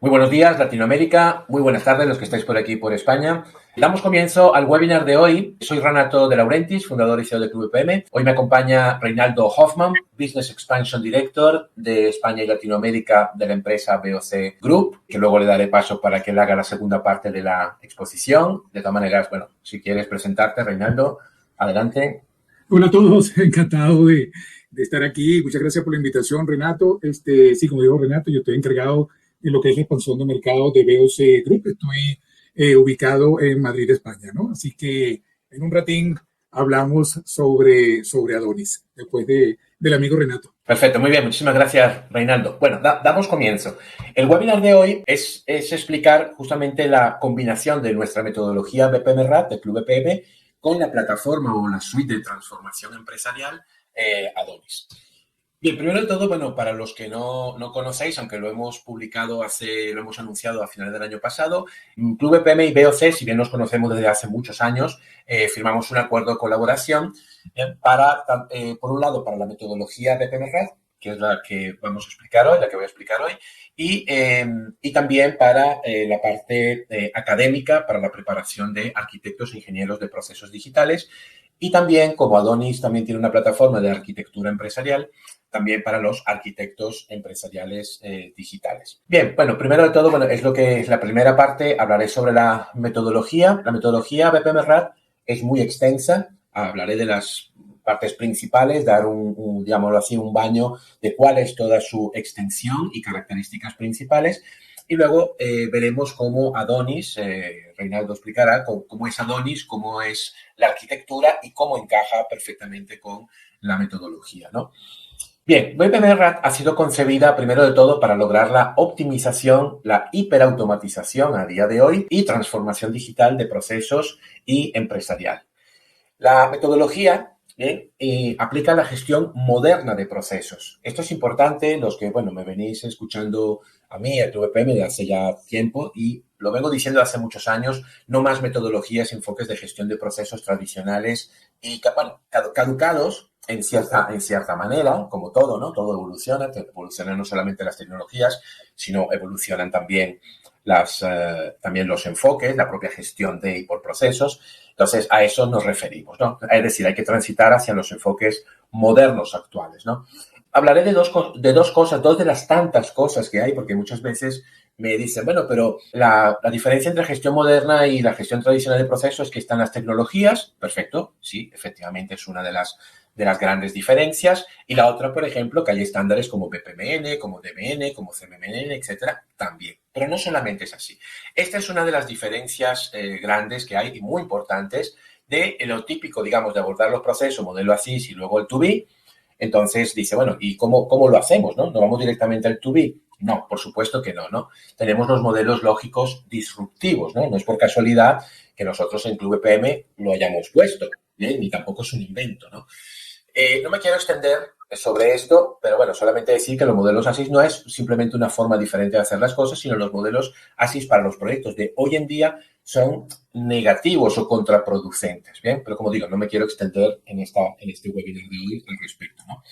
Muy buenos días, Latinoamérica. Muy buenas tardes, los que estáis por aquí, por España. Damos comienzo al webinar de hoy. Soy Renato de Laurentiis, fundador y CEO de Club EPM. Hoy me acompaña Reinaldo Hoffman, Business Expansion Director de España y Latinoamérica de la empresa BOC Group, que luego le daré paso para que él haga la segunda parte de la exposición. De todas maneras, bueno, si quieres presentarte, Reinaldo, adelante. Hola a todos, encantado de estar aquí. Muchas gracias por la invitación, Renato. Sí, como dijo Renato, yo estoy encargado de lo que es la expansión de mercado de BOC Group. Estoy ubicado en Madrid, España, ¿no? Así que en un ratín hablamos sobre Adonis, después del amigo Renato. Perfecto, muy bien, muchísimas gracias, Reinaldo. Bueno, damos comienzo. El webinar de hoy es explicar justamente la combinación de nuestra metodología BPM RAT, de Club BPM, con la plataforma o la suite de transformación empresarial Adonis. Bien, primero de todo, bueno, para los que no conocéis, aunque lo hemos publicado lo hemos anunciado a finales del año pasado, Club EPM y BOC, si bien nos conocemos desde hace muchos años, firmamos un acuerdo de colaboración por un lado, para la metodología BPM RAD, que es la que vamos a explicar hoy, la que voy a explicar hoy, y también para la parte académica, para la preparación de arquitectos e ingenieros de procesos digitales, y también, como Adonis también tiene una plataforma de arquitectura empresarial, también para los arquitectos empresariales digitales. Bien, bueno, primero de todo, bueno, es lo que es la primera parte, hablaré sobre la metodología. La metodología BPM RAD es muy extensa, hablaré de las partes principales, dar digámoslo así, un baño de cuál es toda su extensión y características principales. Y luego veremos cómo Adonis, Reinaldo explicará cómo es Adonis, cómo es la arquitectura y cómo encaja perfectamente con la metodología, ¿no? Bien, BPM RAD ha sido concebida primero de todo para lograr la optimización, la hiperautomatización a día de hoy y transformación digital de procesos y empresarial. La metodología aplica la gestión moderna de procesos. Esto es importante, los que, bueno, me venís escuchando a mí, a tu VPM, de hace ya tiempo, y lo vengo diciendo hace muchos años, no más metodologías, enfoques de gestión de procesos tradicionales y, bueno, caducados en cierta manera, como todo, ¿no? Todo evoluciona, evolucionan no solamente las tecnologías, sino evolucionan también también los enfoques, la propia gestión de y por procesos. Entonces, a eso nos referimos, ¿no? Es decir, hay que transitar hacia los enfoques modernos actuales, ¿no? Hablaré de dos cosas, dos de las tantas cosas que hay, porque muchas veces me dicen, bueno, pero la diferencia entre gestión moderna y la gestión tradicional de procesos es que están las tecnologías, perfecto, sí, efectivamente es una de las grandes diferencias, y la otra, por ejemplo, que hay estándares como BPMN, como DMN, como CMMN, etcétera, también. Pero no solamente es así. Esta es una de las diferencias grandes que hay y muy importantes de lo típico, digamos, de abordar los procesos, modelo ASIS y luego el to be. Entonces dice, bueno, ¿y cómo lo hacemos, no? ¿No vamos directamente al to be? No, por supuesto que no, ¿no? Tenemos los modelos lógicos disruptivos, ¿no? No es por casualidad que nosotros en Club EPM lo hayamos puesto, ¿bien? Ni tampoco es un invento, ¿no? No me quiero extender sobre esto, pero bueno, solamente decir que los modelos ASIS no es simplemente una forma diferente de hacer las cosas, sino los modelos ASIS para los proyectos de hoy en día son negativos o contraproducentes, ¿bien? Pero como digo, no me quiero extender en este webinar de hoy al respecto, ¿no?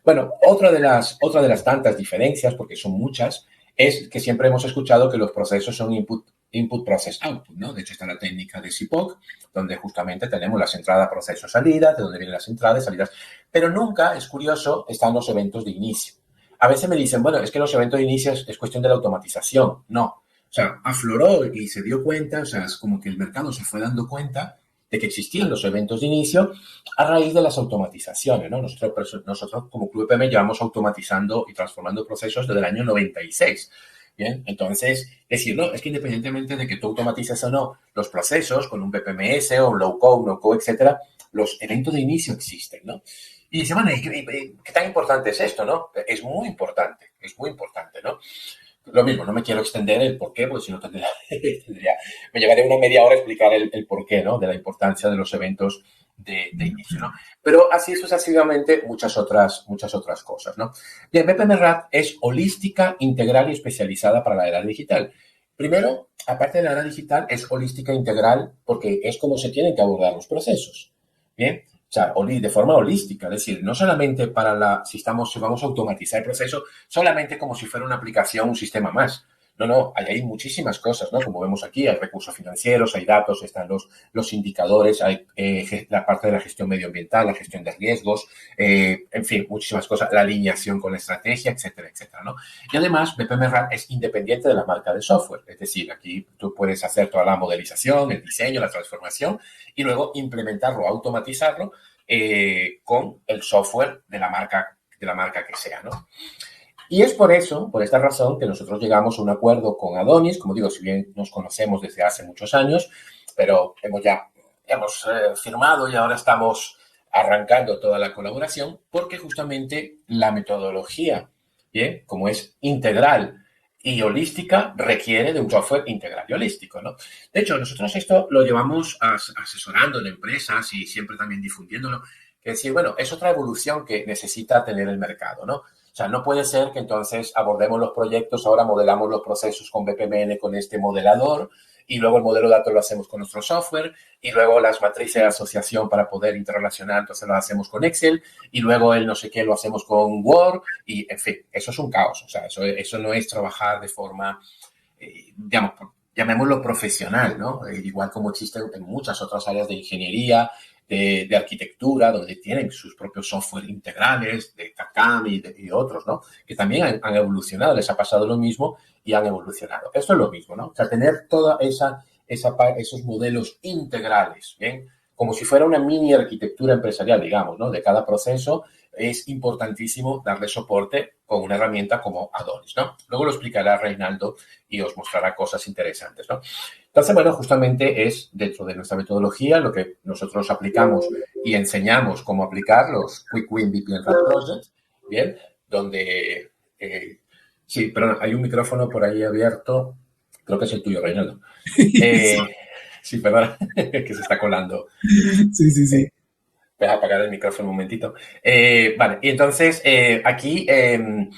Bueno, otra de las tantas diferencias, porque son muchas, es que siempre hemos escuchado que los procesos son input process output, ¿no? De hecho, está la técnica de SIPOC, donde justamente tenemos las entradas, procesos, salidas, de donde vienen las entradas, salidas, pero nunca, es curioso, están los eventos de inicio. A veces me dicen, bueno, es que los eventos de inicio es cuestión de la automatización. No. O sea, afloró y se dio cuenta, o sea, es como que el mercado se fue dando cuenta de que existían los eventos de inicio a raíz de las automatizaciones, ¿no? Nosotros como Club EPM llevamos automatizando y transformando procesos desde el año 96. Bien, entonces, decir, no, es que independientemente de que tú automatices o no los procesos con un BPMS o un low-code, no-code, etcétera, los eventos de inicio existen, ¿no? Y dice, bueno, ¿qué tan importante es esto, no? Es muy importante, ¿no? Lo mismo, no me quiero extender el por qué, porque si no me llevaría una media hora a explicar el por qué, ¿no? De la importancia de los eventos de inicio, ¿no? Pero así sucesivamente muchas otras cosas, ¿no? Bien, BPM RAD es holística, integral y especializada para la era digital. Primero, aparte de la era digital, es holística integral porque es como se tienen que abordar los procesos. Bien, o sea, de forma holística, es decir, no solamente si vamos a automatizar el proceso, solamente como si fuera una aplicación, un sistema más. No, hay muchísimas cosas, ¿no? Como vemos aquí, hay recursos financieros, hay datos, están los indicadores, hay la parte de la gestión medioambiental, la gestión de riesgos, en fin, muchísimas cosas, la alineación con la estrategia, etcétera, etcétera, ¿no? Y además, BPMRAT es independiente de la marca de software, es decir, aquí tú puedes hacer toda la modelización, el diseño, la transformación y luego implementarlo, automatizarlo con el software de la marca que sea, ¿no? Y es por eso, por esta razón, que nosotros llegamos a un acuerdo con Adonis. Como digo, si bien nos conocemos desde hace muchos años, pero hemos firmado y ahora estamos arrancando toda la colaboración porque justamente la metodología, ¿bien? Como es integral y holística, requiere de un software integral y holístico, ¿no? De hecho, nosotros esto lo llevamos asesorando en empresas y siempre también difundiéndolo. Es decir, bueno, es otra evolución que necesita tener el mercado, ¿no? O sea, no puede ser que entonces abordemos los proyectos, ahora modelamos los procesos con BPMN, con este modelador, y luego el modelo de datos lo hacemos con nuestro software, y luego las matrices de asociación para poder interrelacionar, entonces lo hacemos con Excel, y luego el no sé qué lo hacemos con Word, y en fin, eso es un caos. O sea, eso no es trabajar de forma, digamos, llamémoslo profesional, ¿no? Igual como existe en muchas otras áreas de ingeniería, de arquitectura, donde tienen sus propios software integrales, de TACAM y otros, ¿no? Que también han evolucionado, les ha pasado lo mismo y han evolucionado. Esto es lo mismo, ¿no? O sea, tener toda esos modelos integrales, ¿bien? Como si fuera una mini arquitectura empresarial, digamos, ¿no? De cada proceso, es importantísimo darle soporte con una herramienta como Adonis, ¿no? Luego lo explicará Reinaldo y os mostrará cosas interesantes, ¿no? Entonces, bueno, justamente es dentro de nuestra metodología lo que nosotros aplicamos y enseñamos cómo aplicar los Quick Win VPN Rat Projects, ¿bien? Donde, sí, perdón, hay un micrófono por ahí abierto, creo que es el tuyo, Reinaldo. Sí, perdón, que se está colando. Sí. Voy a apagar el micrófono un momentito. Vale, y entonces aquí, bien,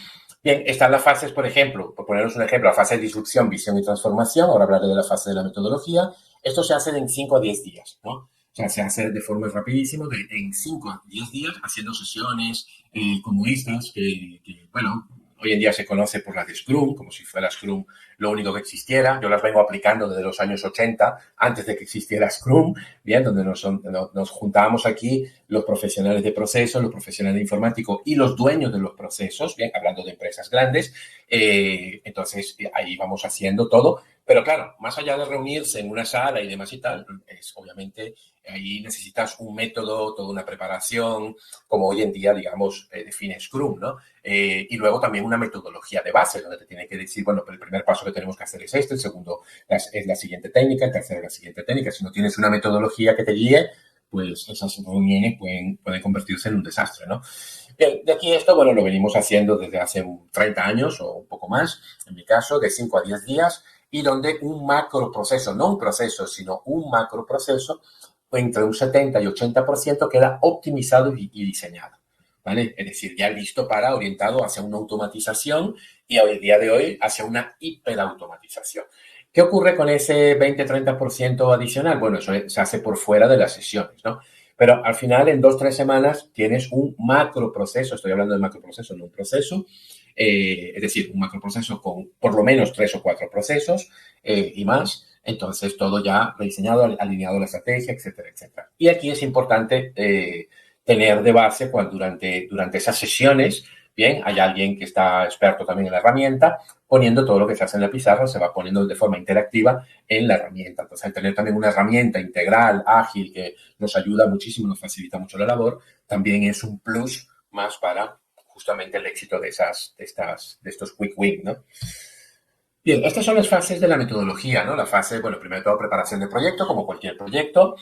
están las fases, por ejemplo, por poneros un ejemplo, la fase de disrupción, visión y transformación. Ahora hablaré de la fase de la metodología. Esto se hace en 5 a 10 días, ¿no? O sea, se hace de forma rapidísima, en 5 a 10 días, haciendo sesiones como estas, bueno, hoy en día se conoce por la de Scrum, como si fuera Scrum lo único que existiera. Yo las vengo aplicando desde los años 80, antes de que existiera Scrum, bien, donde nos juntábamos aquí los profesionales de procesos, los profesionales de informático y los dueños de los procesos, bien, hablando de empresas grandes. Entonces, ahí vamos haciendo todo. Pero claro, más allá de reunirse en una sala y demás y tal, es obviamente ahí necesitas un método, toda una preparación, como hoy en día, digamos, define Scrum, ¿no? Y luego también una metodología de base, donde te tiene que decir, bueno, el primer paso que tenemos que hacer es este, el segundo es la siguiente técnica, el tercero es la siguiente técnica. Si no tienes una metodología que te guíe, pues esas reuniones pueden convertirse en un desastre, ¿no? Bien, de aquí esto, bueno, lo venimos haciendo desde hace 30 años o un poco más, en mi caso, de 5 a 10 días, y donde un macro proceso, no un proceso, sino un macro proceso, entre un 70 y 80% queda optimizado y diseñado, ¿vale? Es decir, ya listo para orientado hacia una automatización y hoy día de hoy hacia una hiperautomatización. ¿Qué ocurre con ese 20-30% adicional? Bueno, eso se hace por fuera de las sesiones, ¿no? Pero al final, en 2-3 semanas, tienes un macroproceso, estoy hablando de macroproceso, no un proceso, es decir, un macroproceso con por lo menos 3 o 4 procesos y más. Entonces, todo ya rediseñado, alineado a la estrategia, etcétera, etcétera. Y aquí es importante tener de base durante esas sesiones, bien, hay alguien que está experto también en la herramienta, poniendo todo lo que se hace en la pizarra, se va poniendo de forma interactiva en la herramienta. Entonces, al tener también una herramienta integral, ágil, que nos ayuda muchísimo, nos facilita mucho la labor, también es un plus más para justamente el éxito de estos quick win, ¿no? Bien, estas son las fases de la metodología, ¿no? La fase, bueno, primero de todo preparación del proyecto, como cualquier proyecto,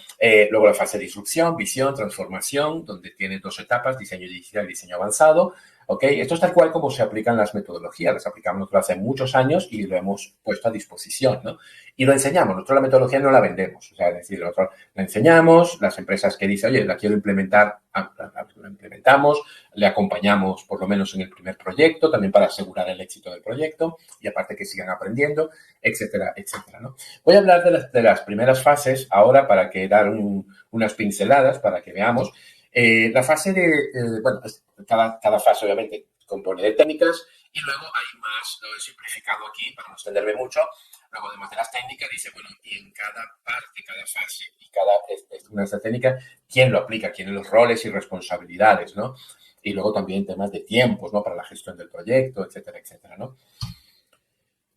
luego la fase de disrupción, visión, transformación, donde tiene 2 etapas, diseño inicial y diseño avanzado, ¿ok? Esto es tal cual como se aplican las metodologías, las aplicamos nosotros hace muchos años y lo hemos puesto a disposición, ¿no? Y lo enseñamos, nosotros la metodología no la vendemos, o sea, es decir, nosotros la enseñamos, las empresas que dicen, oye, la quiero implementar, la implementamos, le acompañamos por lo menos en el primer proyecto, también para asegurar el éxito del proyecto y aparte que sigan aprendiendo, etcétera, etcétera, ¿no? Voy a hablar de las primeras fases ahora para que dar unas pinceladas para que veamos. La fase bueno, cada fase obviamente compone de técnicas y luego hay más, lo he simplificado aquí para no extenderme mucho. Luego, además de las técnicas, dice, bueno, y en cada parte, cada fase y cada una de estas técnicas, ¿quién lo aplica? ¿Quiénes los roles y responsabilidades, ¿no? Y luego también temas de tiempos, ¿no? Para la gestión del proyecto, etcétera, etcétera, ¿no?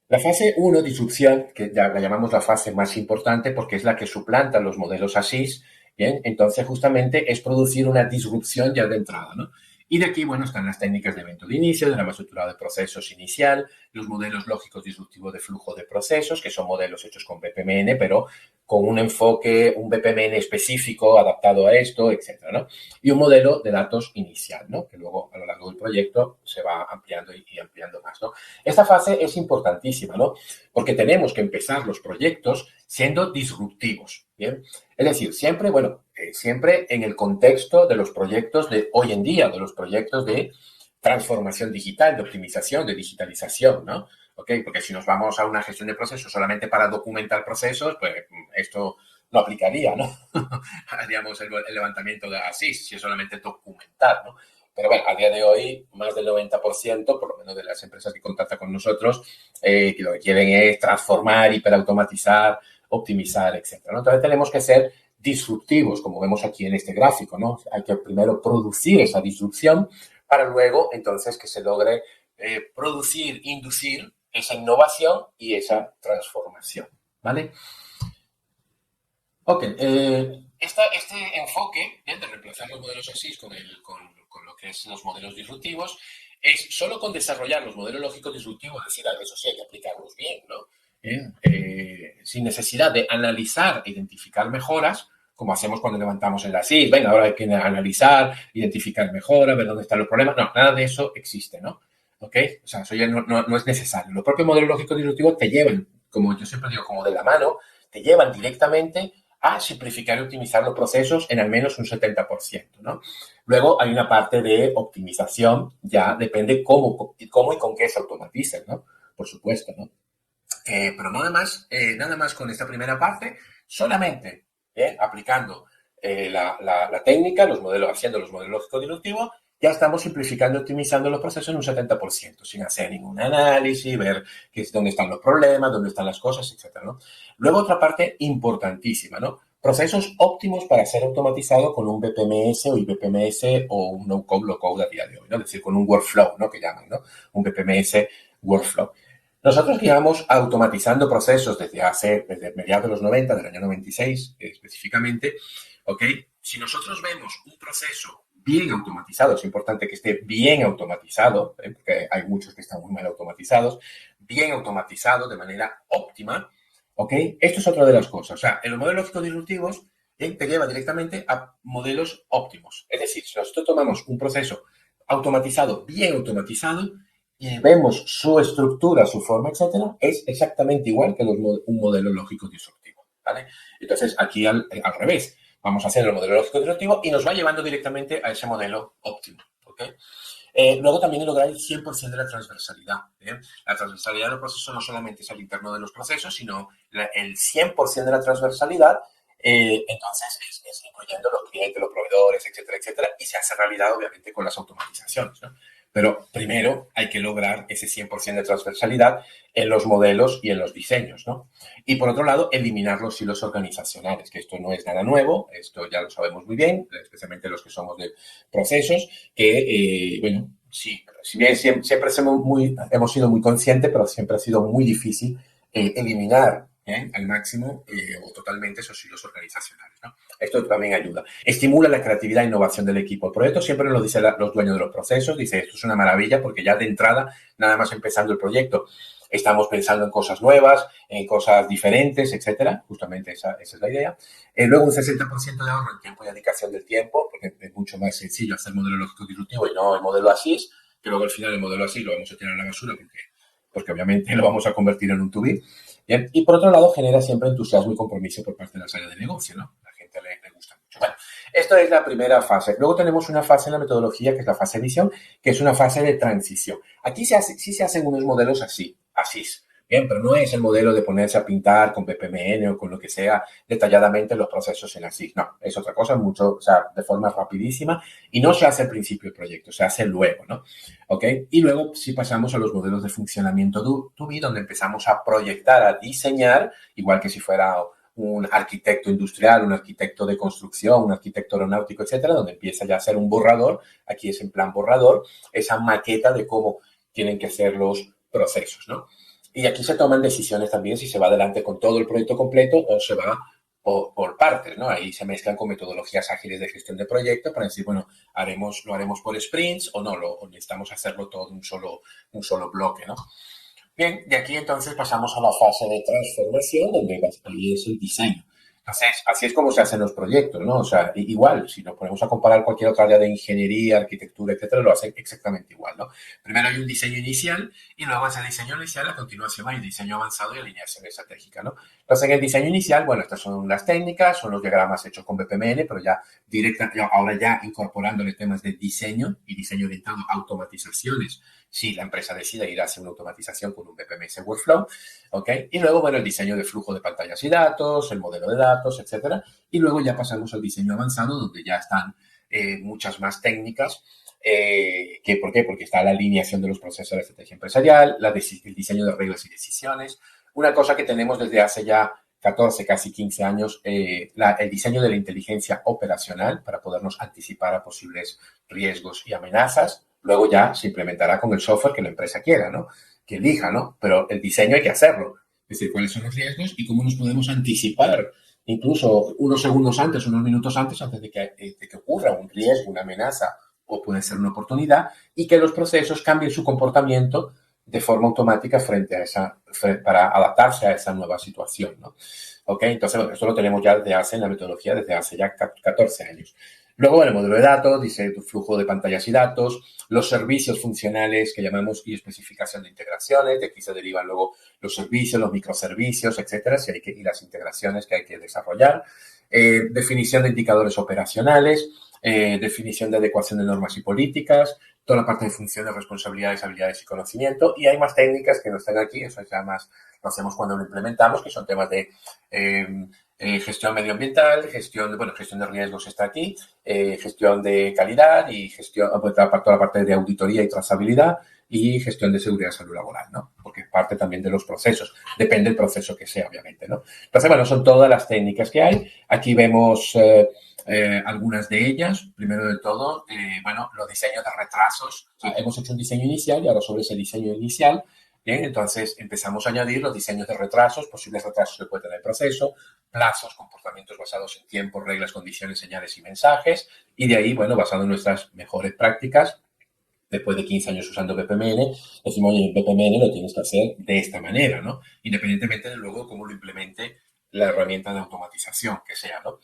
La fase uno, disrupción, que ya la llamamos la fase más importante porque es la que suplanta los modelos ASIS, ¿bien? Entonces, justamente es producir una disrupción ya de entrada, ¿no? Y de aquí, bueno, están las técnicas de evento de inicio, de la estructurado de procesos inicial, los modelos lógicos disruptivos de flujo de procesos, que son modelos hechos con BPMN, pero con un enfoque, un BPMN específico adaptado a esto, etcétera, ¿no? Y un modelo de datos inicial, ¿no? Que luego a lo largo del proyecto se va ampliando y ampliando más, ¿no? Esta fase es importantísima, ¿no? Porque tenemos que empezar los proyectos siendo disruptivos, ¿bien? Es decir, siempre, bueno, siempre en el contexto de los proyectos de hoy en día, de los proyectos de transformación digital, de optimización, de digitalización, ¿no? ¿Ok? Porque si nos vamos a una gestión de procesos solamente para documentar procesos, pues esto no aplicaría, ¿no? Haríamos el levantamiento de así, si es solamente documentar, ¿no? Pero bueno, a día de hoy, más del 90%, por lo menos de las empresas que contactan con nosotros, que lo que quieren es transformar, hiperautomatizar, optimizar, etcétera, ¿no? Entonces tenemos que ser disruptivos, como vemos aquí en este gráfico, ¿no? Hay que primero producir esa disrupción para luego, entonces, que se logre producir, inducir esa innovación y esa transformación, ¿vale? Ok, este enfoque, ¿bien? De reemplazar los modelos ASIS con lo que es los modelos disruptivos, es solo con desarrollar los modelos lógicos disruptivos, es decir, eso sí hay que aplicarlos bien, ¿no? Sin necesidad de analizar e identificar mejoras, como hacemos cuando levantamos en la SIS, venga, ahora hay que analizar, identificar mejoras, ver dónde están los problemas, no, nada de eso existe, ¿no? ¿Ok? O sea, eso ya no es necesario. Los propios modelos lógicos disruptivos te llevan, como yo siempre digo, como de la mano, te llevan directamente a simplificar y optimizar los procesos en al menos un 70%, ¿no? Luego hay una parte de optimización, ya depende cómo y con qué se automaticen, ¿no? Por supuesto, ¿no? Pero nada más con esta primera parte, solamente aplicando la técnica, los modelos, haciendo los modelos lógico-deductivos, ya estamos simplificando y optimizando los procesos en un 70%, sin hacer ningún análisis, ver dónde están los problemas, dónde están las cosas, etcétera, ¿no? Luego otra parte importantísima, ¿no? Procesos óptimos para ser automatizados con un BPMS o IBPMS o un no-code, low-code a día de hoy, ¿no? Es decir, con un workflow, ¿no? Que llaman, ¿no? Un BPMS workflow. Nosotros llevamos automatizando procesos desde mediados de los 90, del año 96 específicamente, ¿ok? Si nosotros vemos un proceso bien automatizado, es importante que esté bien automatizado, porque hay muchos que están muy mal automatizados, bien automatizado de manera óptima, ¿ok? Esto es otra de las cosas. O sea, en los modelos lógicos disruptivos te lleva directamente a modelos óptimos. Es decir, si nosotros tomamos un proceso automatizado, bien automatizado, y vemos su estructura, su forma, etcétera, es exactamente igual que un modelo lógico disruptivo, ¿vale? Entonces, aquí al revés, vamos a hacer el modelo lógico disruptivo y nos va llevando directamente a ese modelo óptimo, ¿ok? Luego también lograr el 100% de la transversalidad. La transversalidad del proceso no solamente es al interno de los procesos, sino el 100% de la transversalidad, entonces es incluyendo los clientes, los proveedores, etcétera, etcétera, y se hace realidad obviamente con las automatizaciones, ¿no? Pero primero hay que lograr ese 100% de transversalidad en los modelos y en los diseños, ¿no? Y por otro lado, eliminar los hilos organizacionales, que esto no es nada nuevo, esto ya lo sabemos muy bien, especialmente los que somos de procesos, que, bueno, sí, si bien siempre hemos sido muy conscientes, pero siempre ha sido muy difícil eliminar al máximo o totalmente esos hilos organizacionales, ¿no? Esto también ayuda. Estimula la creatividad e innovación del equipo. El proyecto siempre nos lo dicen los dueños de los procesos, dice, esto es una maravilla porque ya de entrada, nada más empezando el proyecto, estamos pensando en cosas nuevas, en cosas diferentes, etcétera. Justamente esa es la idea. Luego un 60% de ahorro en tiempo y dedicación del tiempo, porque es mucho más sencillo hacer el modelo lógico disruptivo y no el modelo ASIS, que luego al final el modelo ASIS lo vamos a tirar a la basura porque obviamente lo vamos a convertir en un to-be. Bien. Y por otro lado, genera siempre entusiasmo y compromiso por parte de las áreas de negocio, ¿no? A la gente le gusta mucho. Bueno, esto es la primera fase. Luego tenemos una fase en la metodología, que es la fase de visión, que es una fase de transición. Aquí sí se hacen unos modelos así, Bien, pero no es el modelo de ponerse a pintar con BPMN o con lo que sea detalladamente los procesos en así. No, es otra cosa, mucho, o sea, de forma rapidísima y no se hace al principio del proyecto, se hace luego, ¿no? ¿Ok? Y luego sí pasamos a los modelos de funcionamiento 2B, donde empezamos a proyectar, a diseñar, igual que si fuera un arquitecto industrial, un arquitecto de construcción, un arquitecto aeronáutico, etcétera, donde empieza ya a ser un borrador, aquí es en plan borrador, esa maqueta de cómo tienen que ser los procesos, ¿no? Y aquí se toman decisiones también si se va adelante con todo el proyecto completo o se va por partes, ¿no? Ahí se mezclan con metodologías ágiles de gestión de proyectos para decir, bueno, lo haremos por sprints o no, o necesitamos hacerlo todo en un solo bloque, ¿no? Bien, de aquí entonces pasamos a la fase de transformación, donde ahí es el diseño. Entonces, así es como se hacen los proyectos, ¿no? O sea, igual, si nos ponemos a comparar cualquier otra área de ingeniería, arquitectura, etcétera, lo hacen exactamente igual, ¿no? Primero hay un diseño inicial y luego ese diseño inicial, a continuación hay un diseño avanzado y alineación estratégica, ¿no? Entonces, en el diseño inicial, bueno, estas son las técnicas, son los diagramas hechos con BPMN, pero ya ahora ya incorporándole temas de diseño y diseño orientado a automatizaciones si la empresa decide ir hacia una automatización con un BPMS Workflow, ¿ok? Y luego, bueno, el diseño de flujo de pantallas y datos, el modelo de datos, etcétera. Y luego ya pasamos al diseño avanzado, donde ya están muchas más técnicas. ¿Por qué? Porque está la alineación de los procesos de la estrategia empresarial, el diseño de reglas y decisiones. Una cosa que tenemos desde hace ya 14, casi 15 años, el diseño de la inteligencia operacional para podernos anticipar a posibles riesgos y amenazas. Luego ya se implementará con el software que la empresa quiera, ¿no? Que elija, ¿no? Pero el diseño hay que hacerlo. Es decir, cuáles son los riesgos y cómo nos podemos anticipar, incluso unos segundos antes, unos minutos antes de que ocurra un riesgo, una amenaza o puede ser una oportunidad, y que los procesos cambien su comportamiento de forma automática para adaptarse a esa nueva situación, ¿no? ¿Ok? Entonces, bueno, esto lo tenemos ya en la metodología desde hace ya 14 años. Luego, el modelo de datos, dice tu flujo de pantallas y datos, los servicios funcionales que llamamos y especificación de integraciones, de aquí se derivan luego los servicios, los microservicios, etcétera, y las integraciones que hay que desarrollar, definición de indicadores operacionales, definición de adecuación de normas y políticas, toda la parte de funciones, responsabilidades, habilidades y conocimiento, y hay más técnicas que no están aquí, eso ya más lo hacemos cuando lo implementamos, que son temas de gestión medioambiental, gestión de riesgos está aquí, gestión de calidad y toda la parte de auditoría y trazabilidad y gestión de seguridad y salud laboral, ¿no? Porque es parte también de los procesos. Depende del proceso que sea, obviamente, ¿no? Entonces, bueno, son todas las técnicas que hay. Aquí vemos algunas de ellas. Primero de todo, los diseños de retrasos. O sea, hemos hecho un diseño inicial y ahora sobre ese diseño inicial, bien, entonces empezamos a añadir los diseños de retrasos, posibles retrasos que puede tener el proceso, plazos, comportamientos basados en tiempo, reglas, condiciones, señales y mensajes. Y de ahí, bueno, basado en nuestras mejores prácticas, después de 15 años usando BPMN, decimos, oye, BPMN lo tienes que hacer de esta manera, ¿no? Independientemente de luego cómo lo implemente la herramienta de automatización que sea, ¿no?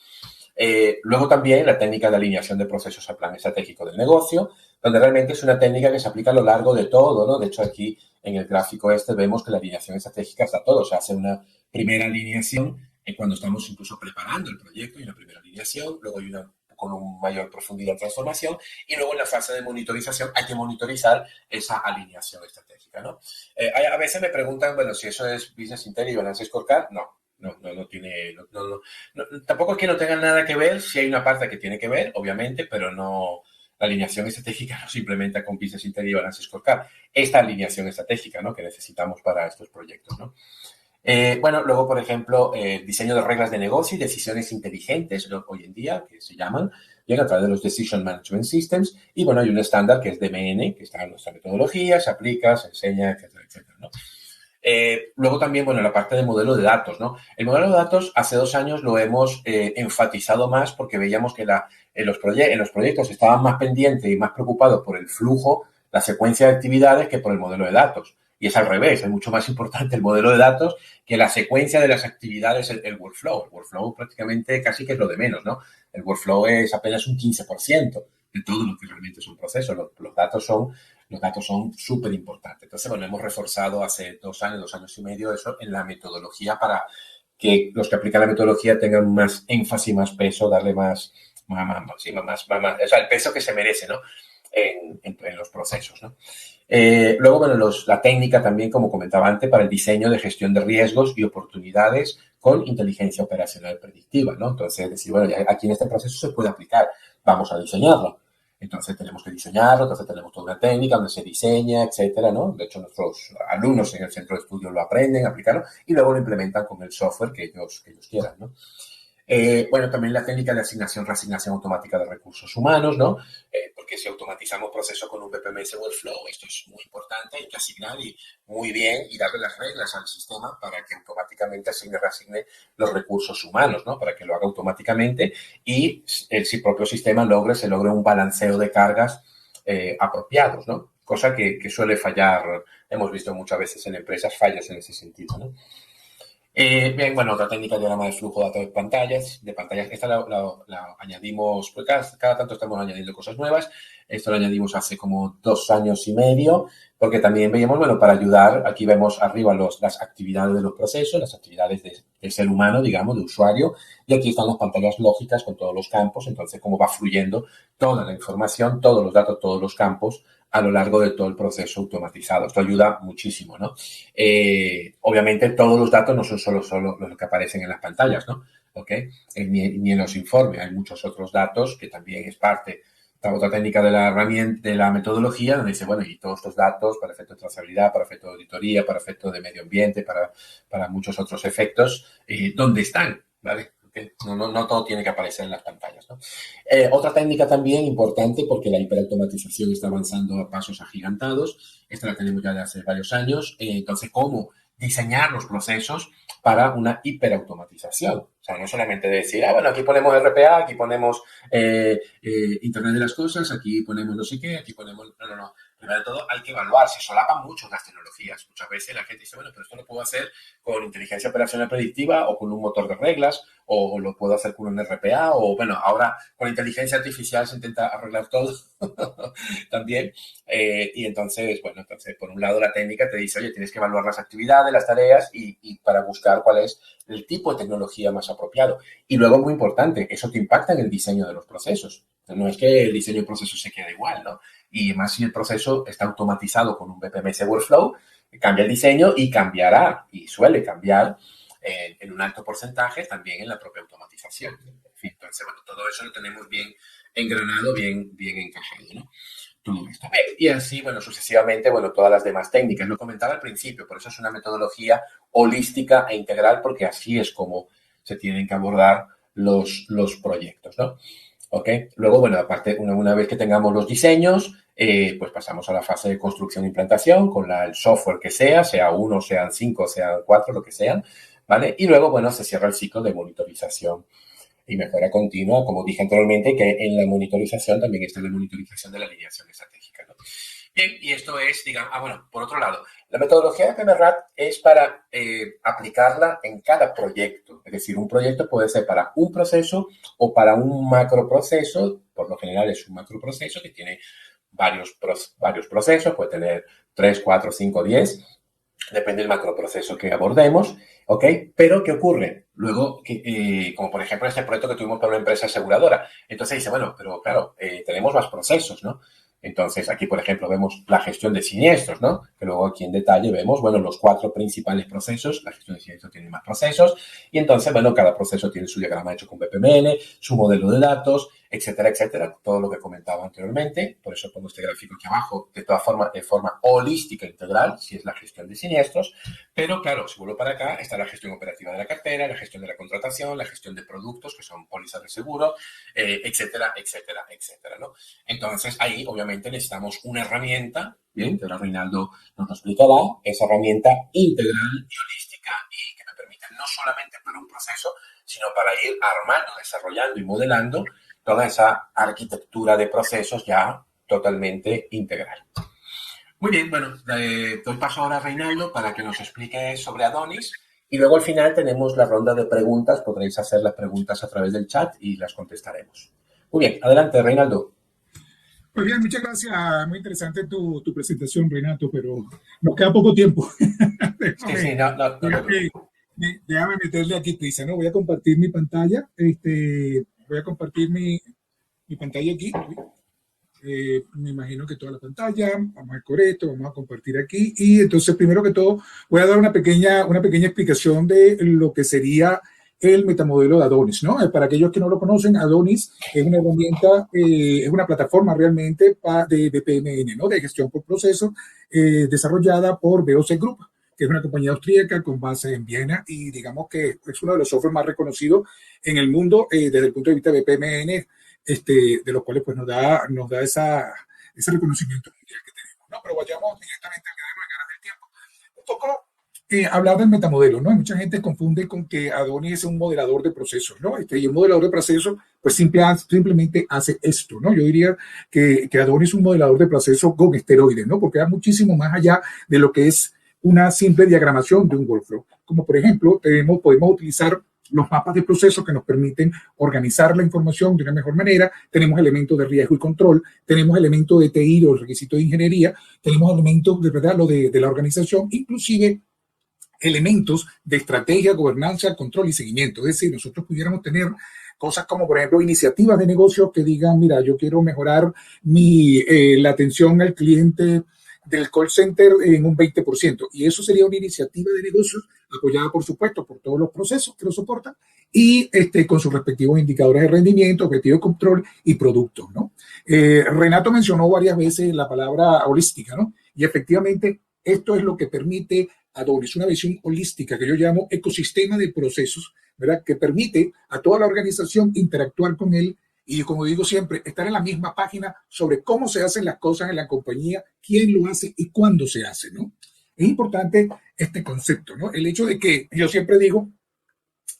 Luego también la técnica de alineación de procesos al plan estratégico del negocio, donde realmente es una técnica que se aplica a lo largo de todo, ¿no? De hecho, aquí en el gráfico vemos que la alineación estratégica está todo. Se hace una primera alineación cuando estamos incluso preparando el proyecto, hay una primera alineación, luego hay una con una mayor profundidad de transformación y luego en la fase de monitorización hay que monitorizar esa alineación estratégica, ¿no? A veces me preguntan, bueno, si eso es Business Intelligence Scorecard, no tiene, tampoco es que no tenga nada que ver, si hay una parte que tiene que ver, obviamente, pero no, la alineación estratégica no se implementa con Business Intelligence Scorecard, esta alineación estratégica, ¿no? Que necesitamos para estos proyectos, ¿no? Luego, por ejemplo, diseño de reglas de negocio y decisiones inteligentes, hoy en día, que se llaman, llega a través de los Decision Management Systems, y bueno, hay un estándar que es DMN, que está en nuestra metodología, se aplica, se enseña, etcétera, etcétera, ¿no? Luego también, bueno, la parte del modelo de datos, ¿no? El modelo de datos hace 2 años lo hemos enfatizado más porque veíamos que en los proyectos estaban más pendientes y más preocupados por el flujo, la secuencia de actividades que por el modelo de datos. Y es al revés, es mucho más importante el modelo de datos que la secuencia de las actividades, el workflow. El workflow prácticamente casi que es lo de menos, ¿no? El workflow es apenas un 15% de todo lo que realmente es un proceso. Los datos son súper importantes. Entonces, bueno, hemos reforzado hace 2 años, 2 años y medio eso en la metodología para que los que aplican la metodología tengan más énfasis, más peso, darle o sea, el peso que se merece, ¿no? En los procesos, ¿no? Luego, bueno, la técnica también, como comentaba antes, para el diseño de gestión de riesgos y oportunidades con inteligencia operacional predictiva, ¿no? Entonces, decir, bueno, ya aquí en este proceso se puede aplicar, vamos a diseñarlo. Entonces tenemos que diseñarlo, entonces tenemos toda una técnica donde se diseña, etcétera, ¿no? De hecho, nuestros alumnos en el centro de estudio lo aprenden, aplicarlo y luego lo implementan con el software que ellos quieran, ¿no? Bueno, también la técnica de asignación, reasignación automática de recursos humanos, ¿no? Porque si automatizamos procesos con un BPMS Workflow, esto es muy importante, hay que asignar y muy bien y darle las reglas al sistema para que automáticamente reasigne los recursos humanos, ¿no? Para que lo haga automáticamente y el propio sistema se logre un balanceo de cargas apropiados, ¿no? Cosa que suele fallar, hemos visto muchas veces en empresas fallas en ese sentido, ¿no? Bien, bueno, otra técnica de diagrama de flujo de datos de pantallas. Esta la añadimos, pues cada tanto estamos añadiendo cosas nuevas. Esto lo añadimos hace como 2 años y medio, porque también veíamos, bueno, para ayudar, aquí vemos arriba las actividades de los procesos, las actividades del ser humano, digamos, de usuario, y aquí están las pantallas lógicas con todos los campos, entonces cómo va fluyendo toda la información, todos los datos, todos los campos a lo largo de todo el proceso automatizado. Esto ayuda muchísimo, ¿no? Obviamente todos los datos no son solo los que aparecen en las pantallas, ¿no? ¿Ok? Ni en los informes, hay muchos otros datos que también es parte. La otra técnica de la herramienta, de la metodología, donde dice, bueno, y todos estos datos para efectos de trazabilidad, para efectos de auditoría, para efectos de medio ambiente, para muchos otros efectos, ¿dónde están? ¿Vale? Okay. No todo tiene que aparecer en las pantallas, ¿no? Otra técnica también importante, porque la hiperautomatización está avanzando a pasos agigantados, esta la tenemos ya de hace varios años, entonces, ¿cómo diseñar los procesos para una hiperautomatización? O sea, no solamente decir, bueno, aquí ponemos RPA, aquí ponemos Internet de las Cosas, aquí ponemos no sé qué, aquí ponemos... No. Primero de todo, hay que evaluar, se solapan mucho las tecnologías. Muchas veces la gente dice, bueno, pero esto lo puedo hacer con inteligencia operacional predictiva o con un motor de reglas, o lo puedo hacer con un RPA, o bueno, ahora con inteligencia artificial se intenta arreglar todo también. Y entonces, bueno, por un lado la técnica te dice, oye, tienes que evaluar las actividades, las tareas y para buscar cuál es el tipo de tecnología más apropiado. Y luego, muy importante, eso te impacta en el diseño de los procesos. No es que el diseño del proceso se quede igual, ¿no? Y más si el proceso está automatizado con un BPMS Workflow, cambia el diseño y cambiará, y suele cambiar en un alto porcentaje también en la propia automatización. En fin, entonces, bueno, todo eso lo tenemos bien engranado, bien encajado, ¿no? Todo esto. Y así, bueno, sucesivamente, bueno, todas las demás técnicas. Lo comentaba al principio, por eso es una metodología holística e integral, porque así es como se tienen que abordar los proyectos, ¿no? ¿Ok? Luego, bueno, aparte, una vez que tengamos los diseños, pues pasamos a la fase de construcción e implantación con el software que sea uno, sean 5, sean 4, lo que sean, ¿vale? Y luego, bueno, se cierra el ciclo de monitorización y mejora continua, como dije anteriormente, que en la monitorización también está la monitorización de la alineación estratégica, ¿no? Bien, y esto es, digamos, bueno, por otro lado, la metodología de PMRAT es para aplicarla en cada proyecto. Es decir, un proyecto puede ser para un proceso o para un macroproceso. Por lo general es un macroproceso que tiene varios procesos, puede tener 3, 4, 5, 10, depende del macroproceso que abordemos, ¿ok? Pero, ¿qué ocurre? Luego, como por ejemplo este proyecto que tuvimos para una empresa aseguradora, entonces dice, bueno, pero claro, tenemos más procesos, ¿no? Entonces, aquí, por ejemplo, vemos la gestión de siniestros, ¿no? Que luego aquí en detalle vemos, bueno, los 4 principales procesos. La gestión de siniestros tiene más procesos. Y entonces, bueno, cada proceso tiene su diagrama hecho con BPMN, su modelo de datos, etcétera, etcétera. Todo lo que comentaba anteriormente. Por eso pongo este gráfico aquí abajo, de todas formas, de forma holística e integral, si es la gestión de siniestros. Pero, claro, si vuelvo para acá, está la gestión operativa de la cartera, la gestión de la contratación, la gestión de productos, que son pólizas de seguro, etcétera, etcétera, etcétera, ¿no? Entonces, ahí obviamente necesitamos una herramienta, bien, que ahora Reinaldo nos explicará, esa herramienta integral y holística y que me permite no solamente para un proceso, sino para ir armando, desarrollando y modelando toda esa arquitectura de procesos ya totalmente integral. Muy bien, bueno, doy paso ahora a Reinaldo para que nos explique sobre Adonis y luego al final tenemos la ronda de preguntas, podréis hacer las preguntas a través del chat y las contestaremos. Muy bien, adelante Reinaldo. Muy bien, muchas gracias. Muy interesante tu presentación, Renato, pero nos queda poco tiempo. Sí, no te preocupes. Déjame meterle aquí prisa, ¿no? Voy a compartir mi pantalla. Voy a compartir mi pantalla aquí. Me imagino que toda la pantalla, vamos a ver esto, vamos a compartir aquí. Y entonces, primero que todo, voy a dar una pequeña explicación de lo que sería el metamodelo de Adonis, ¿no? Para aquellos que no lo conocen, Adonis es una herramienta, es una plataforma realmente de PMN, ¿no? De gestión por procesos, desarrollada por BOC Group, que es una compañía austríaca con base en Viena y digamos que es uno de los softwares más reconocidos en el mundo desde el punto de vista de PMN, de los cuales pues nos da ese reconocimiento mundial que tenemos, ¿no? Pero vayamos directamente al grano de ganas del tiempo. Un poco hablar del metamodelo, ¿no? Mucha gente confunde con que Adonis es un modelador de procesos, ¿no? Y un modelador de procesos, pues simplemente hace esto, ¿no? Yo diría que Adonis es un modelador de procesos con esteroides, ¿no? Porque va muchísimo más allá de lo que es una simple diagramación de un workflow. Como por ejemplo, podemos utilizar los mapas de procesos que nos permiten organizar la información de una mejor manera. Tenemos elementos de riesgo y control, tenemos elementos de TI o requisitos de ingeniería, tenemos elementos de verdad lo de la organización, inclusive elementos de estrategia, gobernanza, control y seguimiento. Es decir, nosotros pudiéramos tener cosas como, por ejemplo, iniciativas de negocio que digan, mira, yo quiero mejorar la atención al cliente del call center en un 20%. Y eso sería una iniciativa de negocios apoyada, por supuesto, por todos los procesos que lo soportan y con sus respectivos indicadores de rendimiento, objetivos de control y productos, ¿no? Renato mencionó varias veces la palabra holística, ¿no? Y efectivamente esto es lo que permite Adonis, una visión holística que yo llamo ecosistema de procesos, ¿verdad? Que permite a toda la organización interactuar con él y, como digo siempre, estar en la misma página sobre cómo se hacen las cosas en la compañía, quién lo hace y cuándo se hace, ¿no? Es importante este concepto, ¿no? El hecho de que yo siempre digo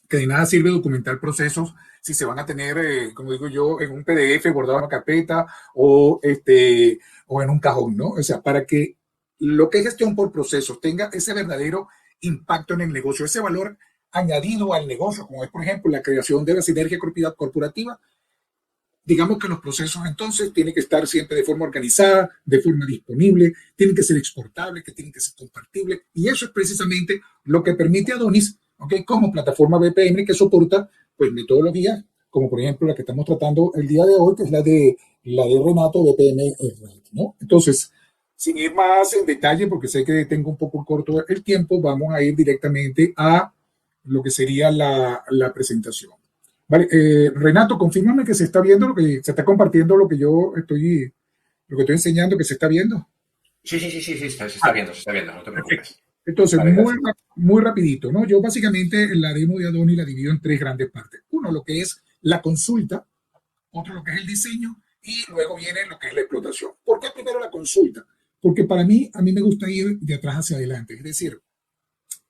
que de nada sirve documentar procesos si se van a tener, como digo yo, en un PDF guardado en una carpeta o en un cajón, ¿no? O sea, para que lo que es gestión por procesos tenga ese verdadero impacto en el negocio, ese valor añadido al negocio, como es, por ejemplo, la creación de la sinergia corporativa, digamos que los procesos entonces tienen que estar siempre de forma organizada, de forma disponible, tienen que ser exportables, que tienen que ser compartibles, y eso es precisamente lo que permite Adonis, ¿okay? Como plataforma BPM que soporta pues metodologías como por ejemplo la que estamos tratando el día de hoy, que es la de Renato BPM, ¿no? Entonces, sin ir más en detalle, porque sé que tengo un poco corto el tiempo, vamos a ir directamente a lo que sería la presentación. Vale, Renato, confírmame que se está viendo se está compartiendo lo que estoy enseñando, que se está viendo. Sí, se está viendo, no te preocupes. Entonces, vale, muy rapidito, ¿no? Yo básicamente la demo de Adonis la divido en tres grandes partes. Uno, lo que es la consulta, otro, lo que es el diseño, y luego viene lo que es la explotación. ¿Por qué primero la consulta? Porque a mí me gusta ir de atrás hacia adelante. Es decir,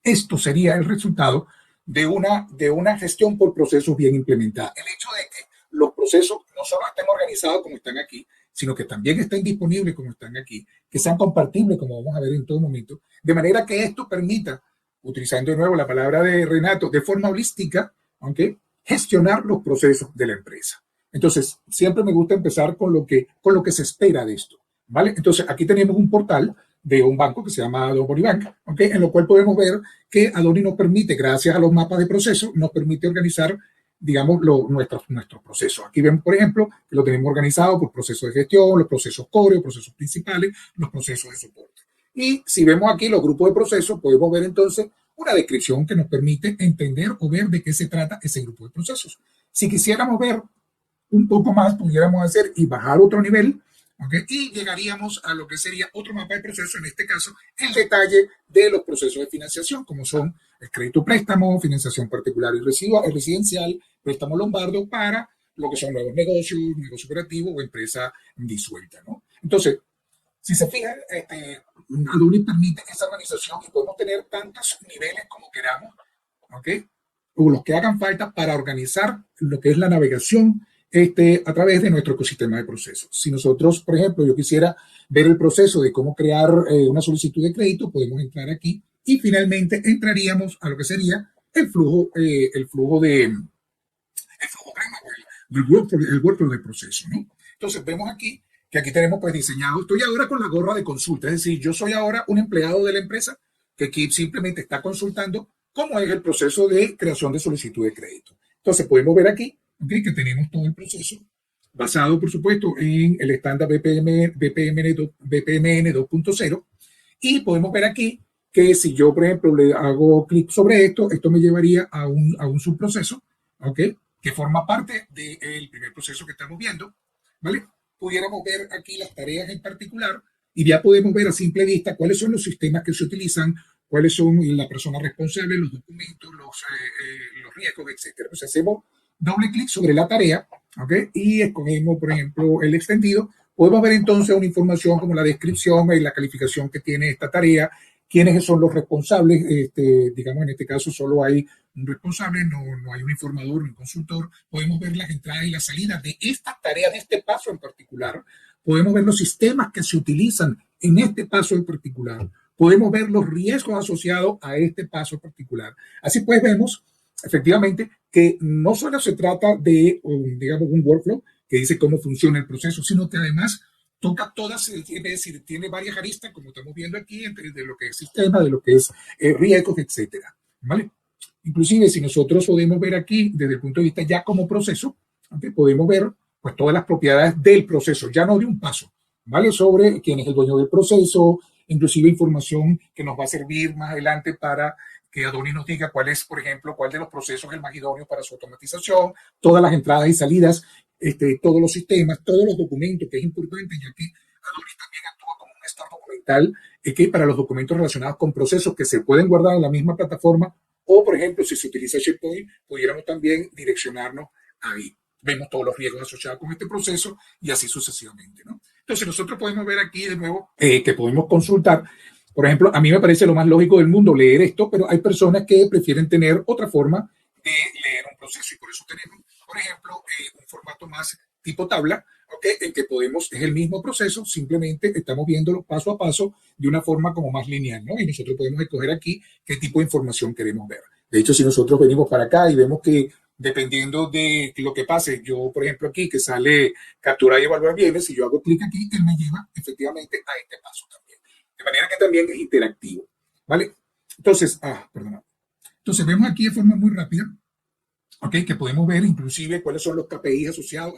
esto sería el resultado de una gestión por procesos bien implementada. El hecho de que los procesos no solo estén organizados como están aquí, sino que también estén disponibles como están aquí, que sean compartibles como vamos a ver en todo momento, de manera que esto permita, utilizando de nuevo la palabra de Renato, de forma holística, ¿okay? Gestionar los procesos de la empresa. Entonces, siempre me gusta empezar con lo que se espera de esto, ¿vale? Entonces, aquí tenemos un portal de un banco que se llama Adonis Bank, ¿okay? En lo cual podemos ver que Adonis nos permite, gracias a los mapas de procesos, nos permite organizar, digamos, nuestros procesos. Aquí vemos, por ejemplo, que lo tenemos organizado por procesos de gestión, los procesos core, los procesos principales, los procesos de soporte. Y si vemos aquí los grupos de procesos, podemos ver entonces una descripción que nos permite entender o ver de qué se trata ese grupo de procesos. Si quisiéramos ver un poco más, pudiéramos hacer y bajar otro nivel, ¿okay? Y llegaríamos a lo que sería otro mapa de procesos, en este caso, el detalle de los procesos de financiación, como son el crédito préstamo, financiación particular y residencial, préstamo lombardo para lo que son nuevos negocios, negocio operativo o empresa disuelta, ¿no? Entonces, si se fijan, Adonis permite esa organización y podemos tener tantos niveles como queramos, ¿ok? O los que hagan falta para organizar lo que es la navegación a través de nuestro ecosistema de procesos. Si nosotros, por ejemplo, yo quisiera ver el proceso de cómo crear una solicitud de crédito, podemos entrar aquí y finalmente entraríamos a lo que sería el flujo el workflow del proceso, ¿no? Entonces vemos aquí que aquí tenemos pues diseñado, estoy ahora con la gorra de consulta, es decir, yo soy ahora un empleado de la empresa que aquí simplemente está consultando cómo es el proceso de creación de solicitud de crédito. Entonces podemos ver aquí, ¿okay? Que tenemos todo el proceso basado, por supuesto, en el estándar BPMN 2.0. Y podemos ver aquí que si yo, por ejemplo, le hago clic sobre esto, esto me llevaría a un subproceso, ¿ok? Que forma parte del primer proceso que estamos viendo, ¿vale? Pudiéramos ver aquí las tareas en particular y ya podemos ver a simple vista cuáles son los sistemas que se utilizan, cuáles son la persona responsable, los documentos, los riesgos, etcétera. Pues hacemos doble clic sobre la tarea, ¿ok? Y escogemos, por ejemplo, el extendido. Podemos ver entonces una información como la descripción y la calificación que tiene esta tarea, quiénes son los responsables, digamos en este caso solo hay un responsable, no hay un informador, un consultor. Podemos ver las entradas y las salidas de esta tarea, de este paso en particular. Podemos ver los sistemas que se utilizan en este paso en particular. Podemos ver los riesgos asociados a este paso en particular. Así pues vemos efectivamente que no solo se trata de, digamos, un workflow que dice cómo funciona el proceso, sino que además toca todas, es decir, tiene varias aristas, como estamos viendo aquí, entre de lo que es sistema, de lo que es riesgos, etcétera, ¿vale? Inclusive, si nosotros podemos ver aquí, desde el punto de vista ya como proceso, ¿okay? Podemos ver pues todas las propiedades del proceso, ya no de un paso, ¿vale? Sobre quién es el dueño del proceso, inclusive información que nos va a servir más adelante para que Adonis nos diga cuál es, por ejemplo, cuál de los procesos es el más idóneo para su automatización, todas las entradas y salidas, todos los sistemas, todos los documentos, que es importante, ya que Adonis también actúa como un gestor documental, que para los documentos relacionados con procesos que se pueden guardar en la misma plataforma, o por ejemplo, si se utiliza SharePoint, pudiéramos también direccionarnos ahí. Vemos todos los riesgos asociados con este proceso y así sucesivamente, ¿no? Entonces nosotros podemos ver aquí de nuevo que podemos consultar. Por ejemplo, a mí me parece lo más lógico del mundo leer esto, pero hay personas que prefieren tener otra forma de leer un proceso y por eso tenemos, por ejemplo, un formato más tipo tabla, ¿okay? En que podemos, es el mismo proceso, simplemente estamos viéndolo paso a paso de una forma como más lineal, ¿no? Y nosotros podemos escoger aquí qué tipo de información queremos ver. De hecho, si nosotros venimos para acá y vemos que dependiendo de lo que pase, yo, por ejemplo, aquí que sale capturar y evaluar bienes, si yo hago clic aquí, él me lleva efectivamente a este paso también. De manera que también es interactivo, ¿vale? Entonces, perdón. Entonces vemos aquí de forma muy rápida, ¿ok? Que podemos ver inclusive cuáles son los KPIs asociados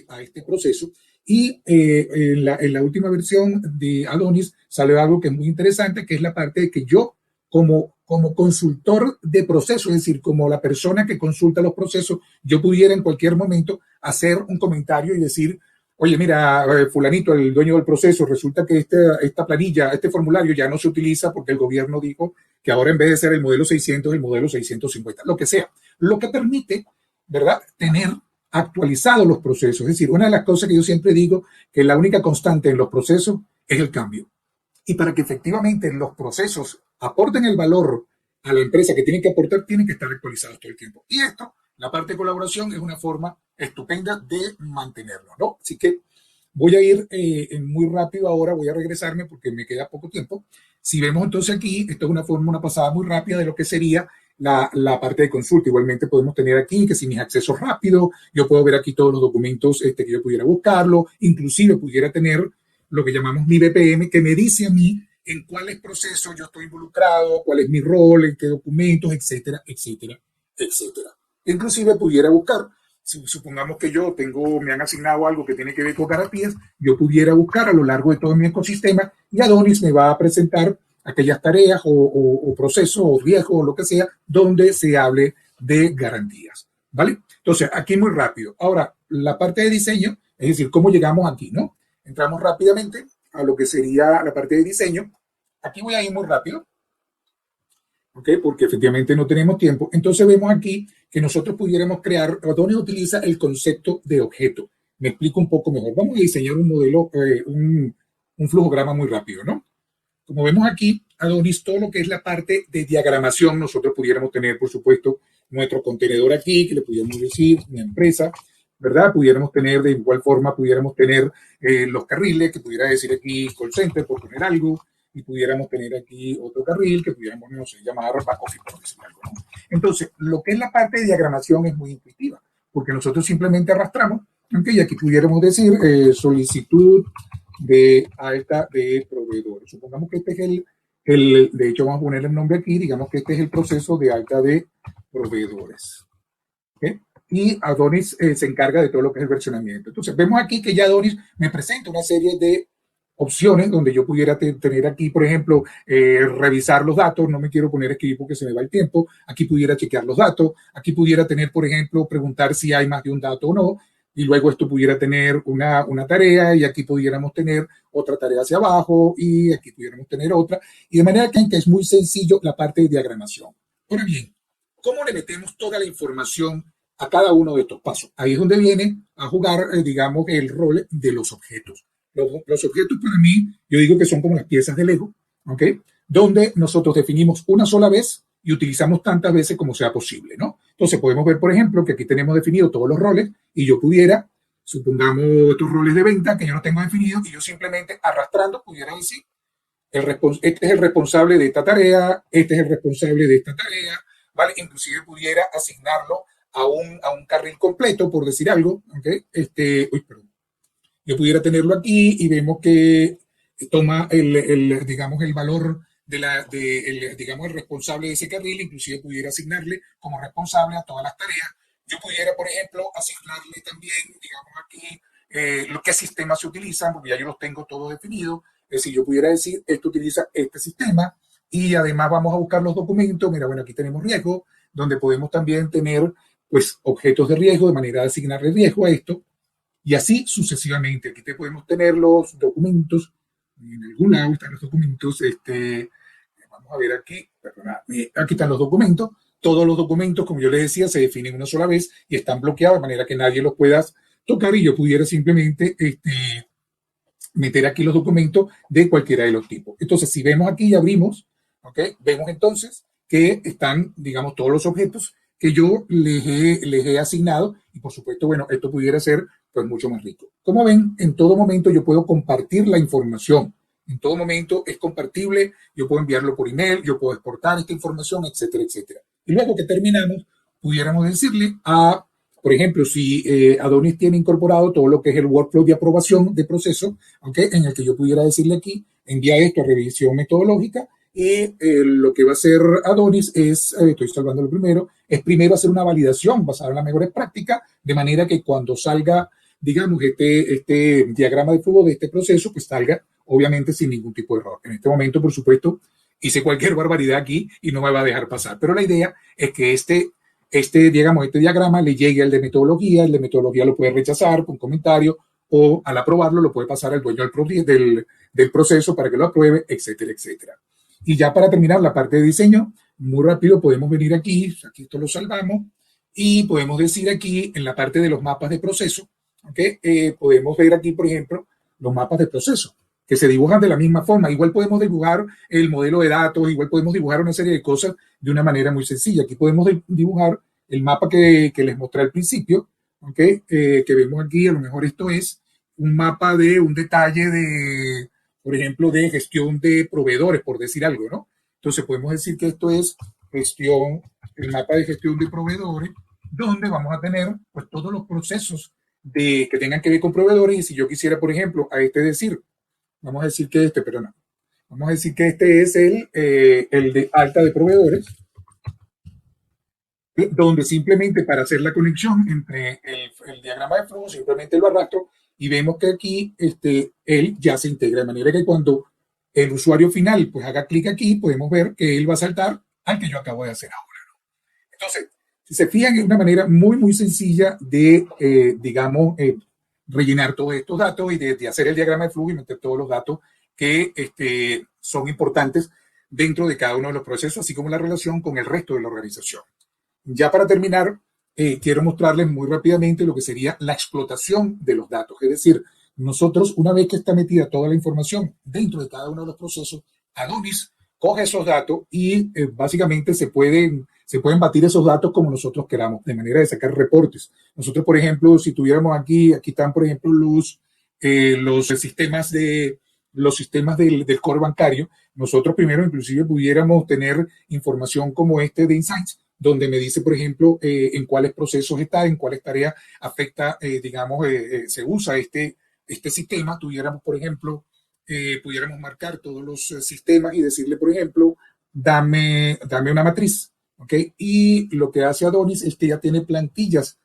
a este proceso. Y en la última versión de Adonis sale algo que es muy interesante, que es la parte de que yo, como consultor de procesos, es decir, como la persona que consulta los procesos, yo pudiera en cualquier momento hacer un comentario y decir, oye, mira, fulanito, el dueño del proceso, resulta que esta planilla, este formulario ya no se utiliza porque el gobierno dijo que ahora en vez de ser el modelo 600, el modelo 650, lo que sea. Lo que permite, ¿verdad?, tener actualizados los procesos. Es decir, una de las cosas que yo siempre digo, que la única constante en los procesos es el cambio. Y para que efectivamente los procesos aporten el valor a la empresa que tienen que aportar, tienen que estar actualizados todo el tiempo. Y esto, la parte de colaboración, es una forma estupenda de mantenerlo, ¿no? Así que voy a ir muy rápido ahora, voy a regresarme porque me queda poco tiempo. Si vemos entonces aquí, esto es una pasada muy rápida de lo que sería la parte de consulta. Igualmente podemos tener aquí que si mis accesos rápidos, yo puedo ver aquí todos los documentos que yo pudiera buscarlo, inclusive pudiera tener lo que llamamos mi BPM, que me dice a mí en cuáles procesos yo estoy involucrado, cuál es mi rol, en qué documentos, etcétera, etcétera, etcétera. Inclusive pudiera buscar, si supongamos que me han asignado algo que tiene que ver con garantías, yo pudiera buscar a lo largo de todo mi ecosistema y Adonis me va a presentar aquellas tareas o procesos o riesgos o lo que sea donde se hable de garantías, ¿vale? Entonces, aquí muy rápido. Ahora, la parte de diseño, es decir, cómo llegamos aquí, ¿no? Entramos rápidamente a lo que sería la parte de diseño. Aquí voy a ir muy rápido, ¿ok? Porque efectivamente no tenemos tiempo. Entonces vemos aquí que nosotros pudiéramos crear, Adonis utiliza el concepto de objeto. Me explico un poco mejor. Vamos a diseñar un modelo, un flujograma muy rápido, ¿no? Como vemos aquí, Adonis, todo lo que es la parte de diagramación, nosotros pudiéramos tener, por supuesto, nuestro contenedor aquí, que le pudiéramos decir una empresa, ¿verdad? Pudiéramos tener, de igual forma, pudiéramos tener los carriles, que pudiera decir aquí call center, por poner algo, y pudiéramos tener aquí otro carril que pudiéramos, no sé, llamar back office, por decir algo, ¿no? Entonces, lo que es la parte de diagramación es muy intuitiva, porque nosotros simplemente arrastramos, aunque y aquí pudiéramos decir solicitud de alta de proveedores. Supongamos que este es de hecho vamos a poner el nombre aquí, digamos que este es el proceso de alta de proveedores. ¿Okay? y Adonis se encarga de todo lo que es el versionamiento. Entonces, vemos aquí que ya Adonis me presenta una serie de opciones donde yo pudiera tener aquí, por ejemplo, revisar los datos, no me quiero poner a escribir porque se me va el tiempo, aquí pudiera chequear los datos, aquí pudiera tener, por ejemplo, preguntar si hay más de un dato o no, y luego esto pudiera tener una tarea, y aquí pudiéramos tener otra tarea hacia abajo, y aquí pudiéramos tener otra, y de manera que es muy sencillo la parte de diagramación. Ahora bien, ¿cómo le metemos toda la información a cada uno de estos pasos? Ahí es donde viene a jugar, digamos, el rol de los objetos. Los objetos para mí, yo digo que son como las piezas de Lego, ¿ok? Donde nosotros definimos una sola vez y utilizamos tantas veces como sea posible, ¿no? Entonces podemos ver, por ejemplo, que aquí tenemos definidos todos los roles y yo pudiera, supongamos estos roles de venta que yo no tengo definidos y yo simplemente arrastrando pudiera decir, este es el responsable de esta tarea, este es el responsable de esta tarea, ¿vale? Inclusive pudiera asignarlo a un carril completo, por decir algo, ¿ok? Perdón. Yo pudiera tenerlo aquí y vemos que toma digamos, el valor digamos, el responsable de ese carril, inclusive pudiera asignarle como responsable a todas las tareas. Yo pudiera, por ejemplo, asignarle también, digamos, aquí qué sistemas se utilizan, porque ya yo los tengo todos definidos. Es decir, yo pudiera decir, esto utiliza este sistema, y además vamos a buscar los documentos. Mira, bueno, aquí tenemos riesgo, donde podemos también tener, pues, objetos de riesgo, de manera de asignarle riesgo a esto. Y así sucesivamente. Aquí te podemos tener los documentos. En algún lado están los documentos. Vamos a ver aquí. Perdona, aquí están los documentos. Todos los documentos, como yo les decía, se definen una sola vez y están bloqueados de manera que nadie los pueda tocar, y yo pudiera simplemente meter aquí los documentos de cualquiera de los tipos. Entonces, si vemos aquí y abrimos, ¿okay? Vemos entonces que están, digamos, todos los objetos que yo les he asignado, y por supuesto, bueno, esto pudiera ser pues mucho más rico. Como ven, en todo momento yo puedo compartir la información. En todo momento es compartible, yo puedo enviarlo por email, yo puedo exportar esta información, etcétera, etcétera. Y luego que terminamos, pudiéramos decirle por ejemplo, si Adonis tiene incorporado todo lo que es el workflow de aprobación de proceso, ¿okay? En el que yo pudiera decirle aquí, envía esto a revisión metodológica, y lo que va a hacer Adonis estoy salvándolo primero, es primero hacer una validación basada en las mejores prácticas, de manera que cuando salga, digamos, este diagrama de flujo de este proceso, pues salga obviamente sin ningún tipo de error. En este momento, por supuesto, hice cualquier barbaridad aquí y no me va a dejar pasar, pero la idea es que este diagrama le llegue al de metodología. El de metodología lo puede rechazar con comentario, o al aprobarlo lo puede pasar al dueño del proceso para que lo apruebe, etcétera, etcétera. Y ya para terminar la parte de diseño, muy rápido podemos venir aquí esto lo salvamos, y podemos decir aquí en la parte de los mapas de proceso, ¿okay? Podemos ver aquí, por ejemplo, los mapas de proceso que se dibujan de la misma forma. Igual podemos dibujar el modelo de datos, igual podemos dibujar una serie de cosas de una manera muy sencilla. Aquí podemos dibujar el mapa que les mostré al principio, ¿okay? Que vemos aquí. A lo mejor esto es un mapa de un detalle de, por ejemplo, de gestión de proveedores, por decir algo, ¿no? Entonces podemos decir que esto es el mapa de gestión de proveedores, donde vamos a tener pues todos los procesos que tengan que ver con proveedores. Y si yo quisiera, por ejemplo, decir, vamos a decir que vamos a decir que este es el de alta de proveedores, donde simplemente para hacer la conexión entre el diagrama de flujo, simplemente lo arrastro, y vemos que aquí él ya se integra, de manera que cuando el usuario final pues haga clic aquí, podemos ver que él va a saltar al que yo acabo de hacer ahora, ¿no? Entonces, si se fijan, es una manera muy, muy sencilla de, digamos, rellenar todos estos datos y de hacer el diagrama de flujo y meter todos los datos que son importantes dentro de cada uno de los procesos, así como la relación con el resto de la organización. Ya para terminar, quiero mostrarles muy rápidamente lo que sería la explotación de los datos. Es decir, nosotros, una vez que está metida toda la información dentro de cada uno de los procesos, Adonis coge esos datos y básicamente se pueden batir esos datos como nosotros queramos, de manera de sacar reportes. Nosotros, por ejemplo, si tuviéramos aquí están, por ejemplo, los sistemas del core bancario. Nosotros primero inclusive pudiéramos tener información como de Insights, donde me dice, por ejemplo, en cuáles procesos está, en cuáles tareas afecta, digamos, se usa este sistema. Tuviéramos, por ejemplo, pudiéramos marcar todos los sistemas y decirle, por ejemplo, dame una matriz, ¿ok? Y lo que hace Adonis es que ya tiene plantillas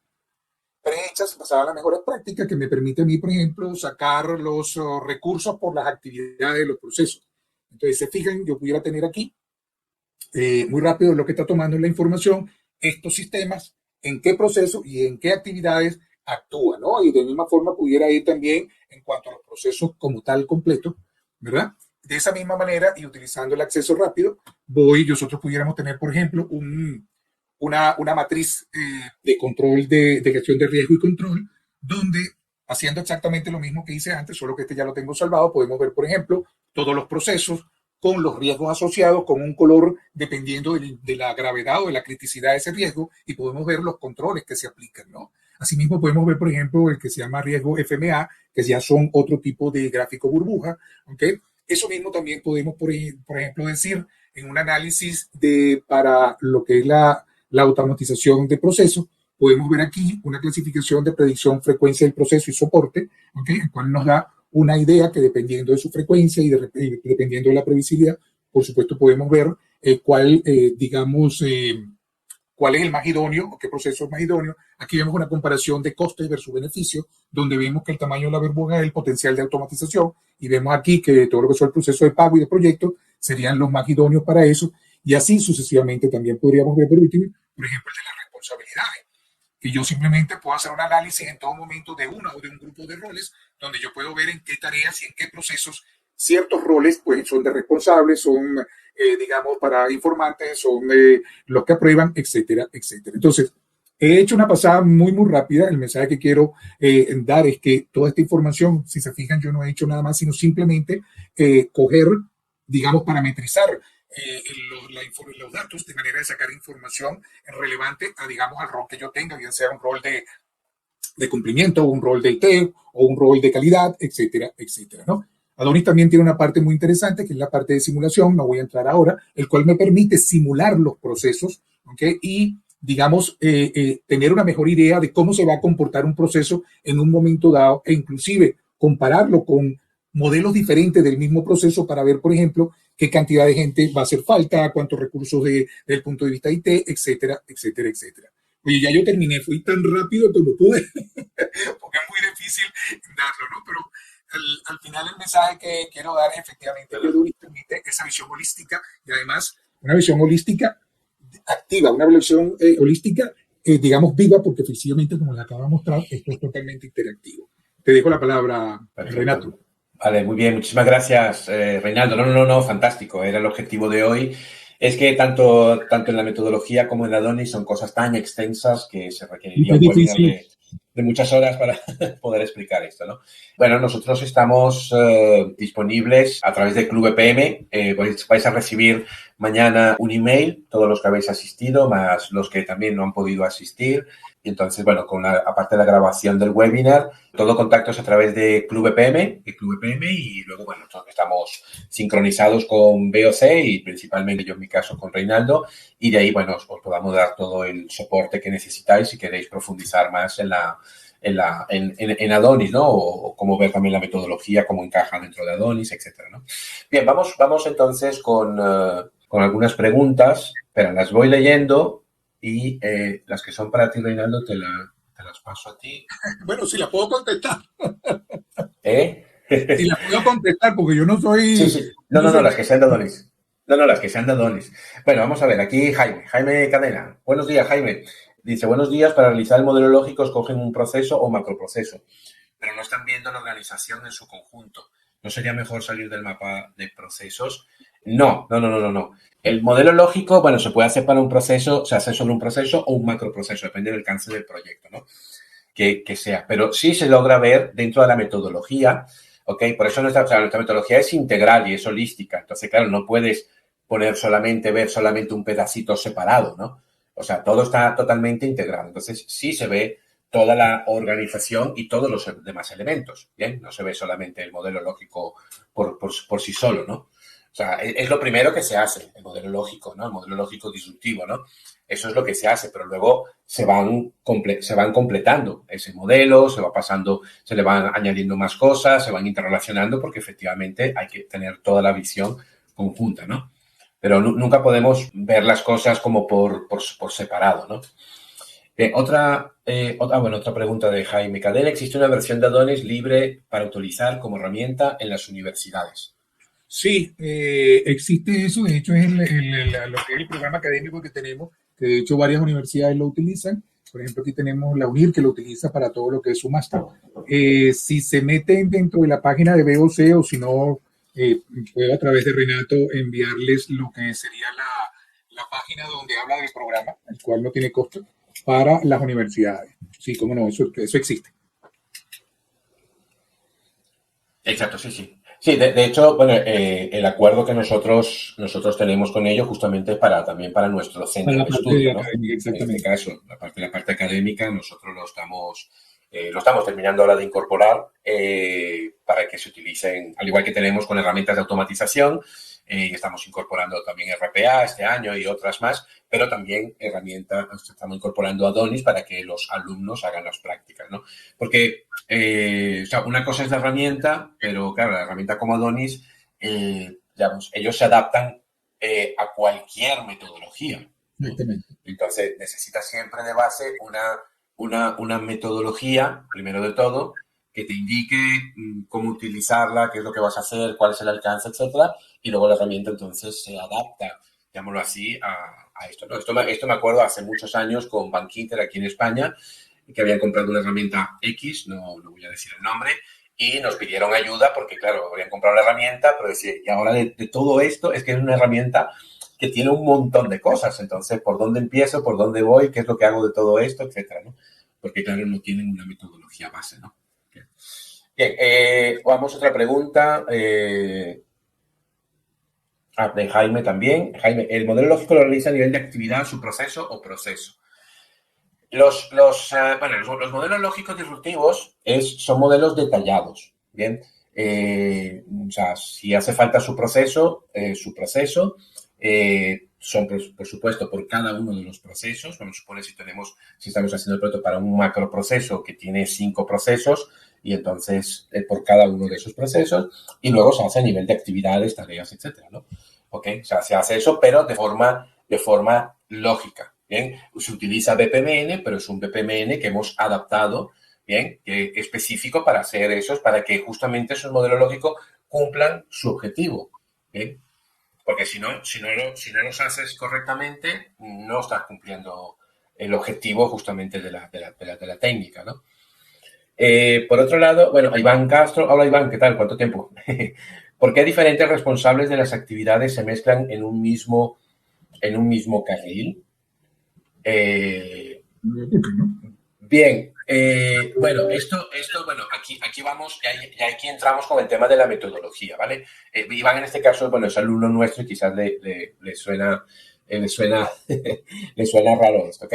marchas basadas en las mejores prácticas que me permite a mí, por ejemplo, sacar los recursos por las actividades de los procesos. Entonces, se fijan, yo pudiera tener aquí muy rápido lo que está tomando la información, estos sistemas, en qué procesos y en qué actividades actúan, ¿no? Y de misma forma pudiera ir también en cuanto a los procesos como tal completo, ¿verdad? De esa misma manera y utilizando el acceso rápido, nosotros pudiéramos tener, por ejemplo, una matriz de control de gestión de riesgo y control, donde haciendo exactamente lo mismo que hice antes, solo que este ya lo tengo salvado, podemos ver, por ejemplo, todos los procesos con los riesgos asociados, con un color dependiendo de la gravedad o de la criticidad de ese riesgo, y podemos ver los controles que se aplican, ¿no? Asimismo, podemos ver, por ejemplo, el que se llama riesgo FMA, que ya son otro tipo de gráfico burbuja, ¿ok? Eso mismo también podemos, por ejemplo, decir en un análisis para lo que es la automatización de procesos, podemos ver aquí una clasificación de predicción, frecuencia del proceso y soporte, ¿okay? El cual nos da una idea que dependiendo de su frecuencia y dependiendo de la previsibilidad, por supuesto podemos ver cuál es el más idóneo o qué proceso es más idóneo. Aquí vemos una comparación de costes versus beneficios, donde vemos que el tamaño de la burbuja es el potencial de automatización y vemos aquí que todo lo que son el proceso de pago y de proyecto serían los más idóneos para eso, y así sucesivamente. También podríamos ver por último, por ejemplo, el de las responsabilidades, que yo simplemente puedo hacer un análisis en todo momento de una o de un grupo de roles, donde yo puedo ver en qué tareas y en qué procesos ciertos roles pues son de responsables, son, digamos, para informantes, son los que aprueban, etcétera, etcétera. Entonces, he hecho una pasada muy, muy rápida. El mensaje que quiero dar es que toda esta información, si se fijan, yo no he hecho nada más, sino simplemente coger, digamos, parametrizar los datos de manera de sacar información relevante a, digamos, al rol que yo tenga, bien sea un rol de cumplimiento, un rol de IT o un rol de calidad, etcétera, etcétera, ¿no? Adonis también tiene una parte muy interesante, que es la parte de simulación, no voy a entrar ahora, el cual me permite simular los procesos, ¿okay? Y, digamos, tener una mejor idea de cómo se va a comportar un proceso en un momento dado e inclusive compararlo con modelos diferentes del mismo proceso para ver, por ejemplo, qué cantidad de gente va a hacer falta, cuántos recursos desde el punto de vista IT, etcétera, etcétera, etcétera. Oye, ya yo terminé, fui tan rápido como pude, porque es muy difícil darlo, ¿no? Pero al final el mensaje que quiero dar efectivamente que Adonis permite esa visión holística y además una visión holística activa, una visión holística, digamos, viva, porque efectivamente, como le acabo de mostrar, esto es totalmente interactivo. Te dejo la palabra, Perfecto. Renato. Vale, muy bien. Muchísimas gracias, Reinaldo. No, fantástico. Era el objetivo de hoy. Es que tanto en la metodología como en la Adonis son cosas tan extensas que se requeriría un webinar de muchas horas para poder explicar esto, ¿no? Bueno, nosotros estamos disponibles a través de Club EPM. Vais a recibir mañana un email, todos los que habéis asistido, más los que también no han podido asistir. Y entonces, bueno, aparte de la grabación del webinar, todo contacto es a través de Club EPM, y luego, bueno, estamos sincronizados con BOC y principalmente yo en mi caso con Reinaldo, y de ahí, bueno, os podamos dar todo el soporte que necesitáis si queréis profundizar más en Adonis, ¿no? O cómo ver también la metodología, cómo encaja dentro de Adonis, etcétera, ¿no? Bien, vamos entonces con algunas preguntas, pero las voy leyendo. Y las que son para ti, Reinaldo, te las paso a ti. Bueno, si la puedo contestar. ¿Eh? Si la puedo contestar, porque yo no soy... Sí. No, las que sean de Adonis. No, las que sean de Adonis. Bueno, vamos a ver, aquí Jaime Cadena. Buenos días, Jaime. Dice, buenos días, para realizar el modelo lógico escogen un proceso o macroproceso, pero no están viendo la organización en su conjunto. ¿No sería mejor salir del mapa de procesos? No. El modelo lógico, bueno, se puede hacer para un proceso, se hace sobre un proceso o un macroproceso, depende del alcance del proyecto, ¿no? Que sea. Pero sí se logra ver dentro de la metodología, ¿ok? Por eso nuestra metodología es integral y es holística. Entonces, claro, no puedes ver solamente un pedacito separado, ¿no? O sea, todo está totalmente integrado. Entonces, sí se ve toda la organización y todos los demás elementos, ¿bien? No se ve solamente el modelo lógico por sí solo, ¿no? O sea, es lo primero que se hace, el modelo lógico, ¿no? El modelo lógico disruptivo, ¿no? Eso es lo que se hace, pero luego se van completando ese modelo, se le van añadiendo más cosas, se van interrelacionando, porque efectivamente hay que tener toda la visión conjunta, ¿no? Pero nunca podemos ver las cosas como por separado, ¿no? Otra pregunta de Jaime Cadena. ¿Existe una versión de Adonis libre para utilizar como herramienta en las universidades? Sí, existe eso. De hecho, es lo que es el programa académico que tenemos, que de hecho varias universidades lo utilizan. Por ejemplo, aquí tenemos la UNIR que lo utiliza para todo lo que es su máster. Si se meten dentro de la página de BOC o si no, puedo a través de Renato enviarles lo que sería la página donde habla del programa, el cual no tiene costo para las universidades. Sí, cómo no, eso existe. Exacto, sí, sí. Sí, de hecho, bueno, el acuerdo que nosotros tenemos con ellos justamente también para nuestro Para centro la de parte estudio, ¿no? académica, En este exactamente. caso, la parte académica, nosotros lo estamos terminando ahora de incorporar para que se utilicen, al igual que tenemos con herramientas de automatización, y estamos incorporando también RPA este año y otras más, pero también estamos incorporando Adonis para que los alumnos hagan las prácticas, ¿no? Porque o sea, una cosa es la herramienta, pero claro, la herramienta como Adonis, digamos, ellos se adaptan a cualquier metodología, ¿no? Exactamente. Entonces, necesitas siempre de base una metodología, primero de todo, que te indique cómo utilizarla, qué es lo que vas a hacer, cuál es el alcance, etcétera, y luego la herramienta entonces se adapta, llamémoslo así, a esto, ¿no? Esto me acuerdo hace muchos años con Bankinter aquí en España, que habían comprado una herramienta X, no voy a decir el nombre, y nos pidieron ayuda porque, claro, habían comprado la herramienta, pero decía, y ahora de todo esto es que es una herramienta que tiene un montón de cosas, entonces, ¿por dónde empiezo? ¿Por dónde voy? ¿Qué es lo que hago de todo esto? Etcétera, ¿no? Porque, claro, no tienen una metodología base, ¿no? Bien, vamos a otra pregunta. De Jaime también. Jaime, ¿el modelo lógico lo realiza a nivel de actividad, su proceso o proceso? Los modelos lógicos disruptivos son modelos detallados, ¿bien? O sea, si hace falta su proceso son, por supuesto, por cada uno de los procesos. Vamos a suponer si estamos haciendo el proyecto para un macroproceso que tiene 5 procesos, y entonces por cada uno de esos procesos, y luego se hace a nivel de actividades, tareas, etcétera, ¿no? ¿Ok? O sea, se hace eso, pero de forma lógica. Bien, se utiliza BPMN, pero es un BPMN que hemos adaptado, bien, específico para hacer eso, para que justamente esos modelos lógicos cumplan su objetivo. Bien, porque si no los haces correctamente, no estás cumpliendo el objetivo justamente de la técnica, ¿no? Por otro lado, bueno, Iván Castro, hola Iván, ¿qué tal? ¿Cuánto tiempo? ¿Por qué diferentes responsables de las actividades se mezclan en un mismo carril? Eh, ¿Por qué no? Bien, bueno, bueno, aquí vamos, y aquí entramos con el tema de la metodología, ¿vale? Iván en este caso, bueno, es alumno nuestro y quizás le suena, le suena raro esto, ¿ok?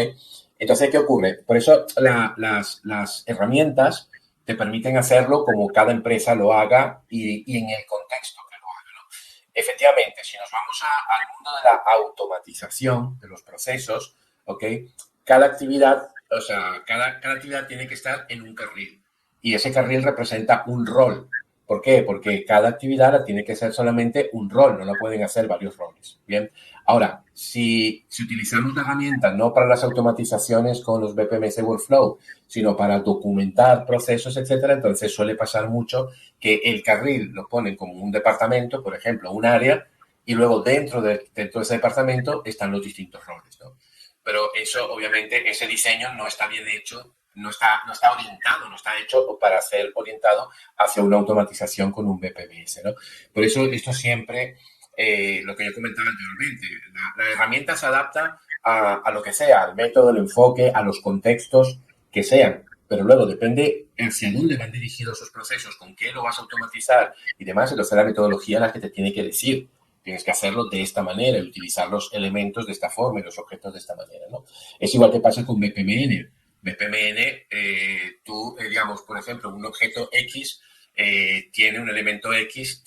Entonces, ¿qué ocurre? Por eso las herramientas te permiten hacerlo como cada empresa lo haga y en el contexto que lo haga, ¿no? Efectivamente, si nos vamos al mundo de la automatización de los procesos, ¿ok? Cada actividad, o sea, cada actividad tiene que estar en un carril y ese carril representa un rol. ¿Por qué? Porque cada actividad tiene que ser solamente un rol, no la pueden hacer varios roles. Bien. Ahora, si utilizamos la herramienta no para las automatizaciones con los BPMS Workflow, sino para documentar procesos, etcétera, entonces suele pasar mucho que el carril lo ponen como un departamento, por ejemplo, un área, y luego dentro de ese departamento están los distintos roles, ¿no? Pero eso, obviamente, ese diseño no está bien hecho, no está orientado, no está hecho para ser orientado hacia una automatización con un BPMS, ¿no? Por eso esto siempre, lo que yo comentaba anteriormente, la herramienta se adapta a lo que sea, al método, al enfoque, a los contextos que sean, pero luego depende hacia dónde van dirigidos esos procesos, con qué lo vas a automatizar y demás, entonces la metodología es la que te tiene que decir. Tienes que hacerlo de esta manera y utilizar los elementos de esta forma y los objetos de esta manera, ¿no? Es igual que pasa con BPMN. BPMN, tú, digamos, por ejemplo, un objeto X tiene un elemento X,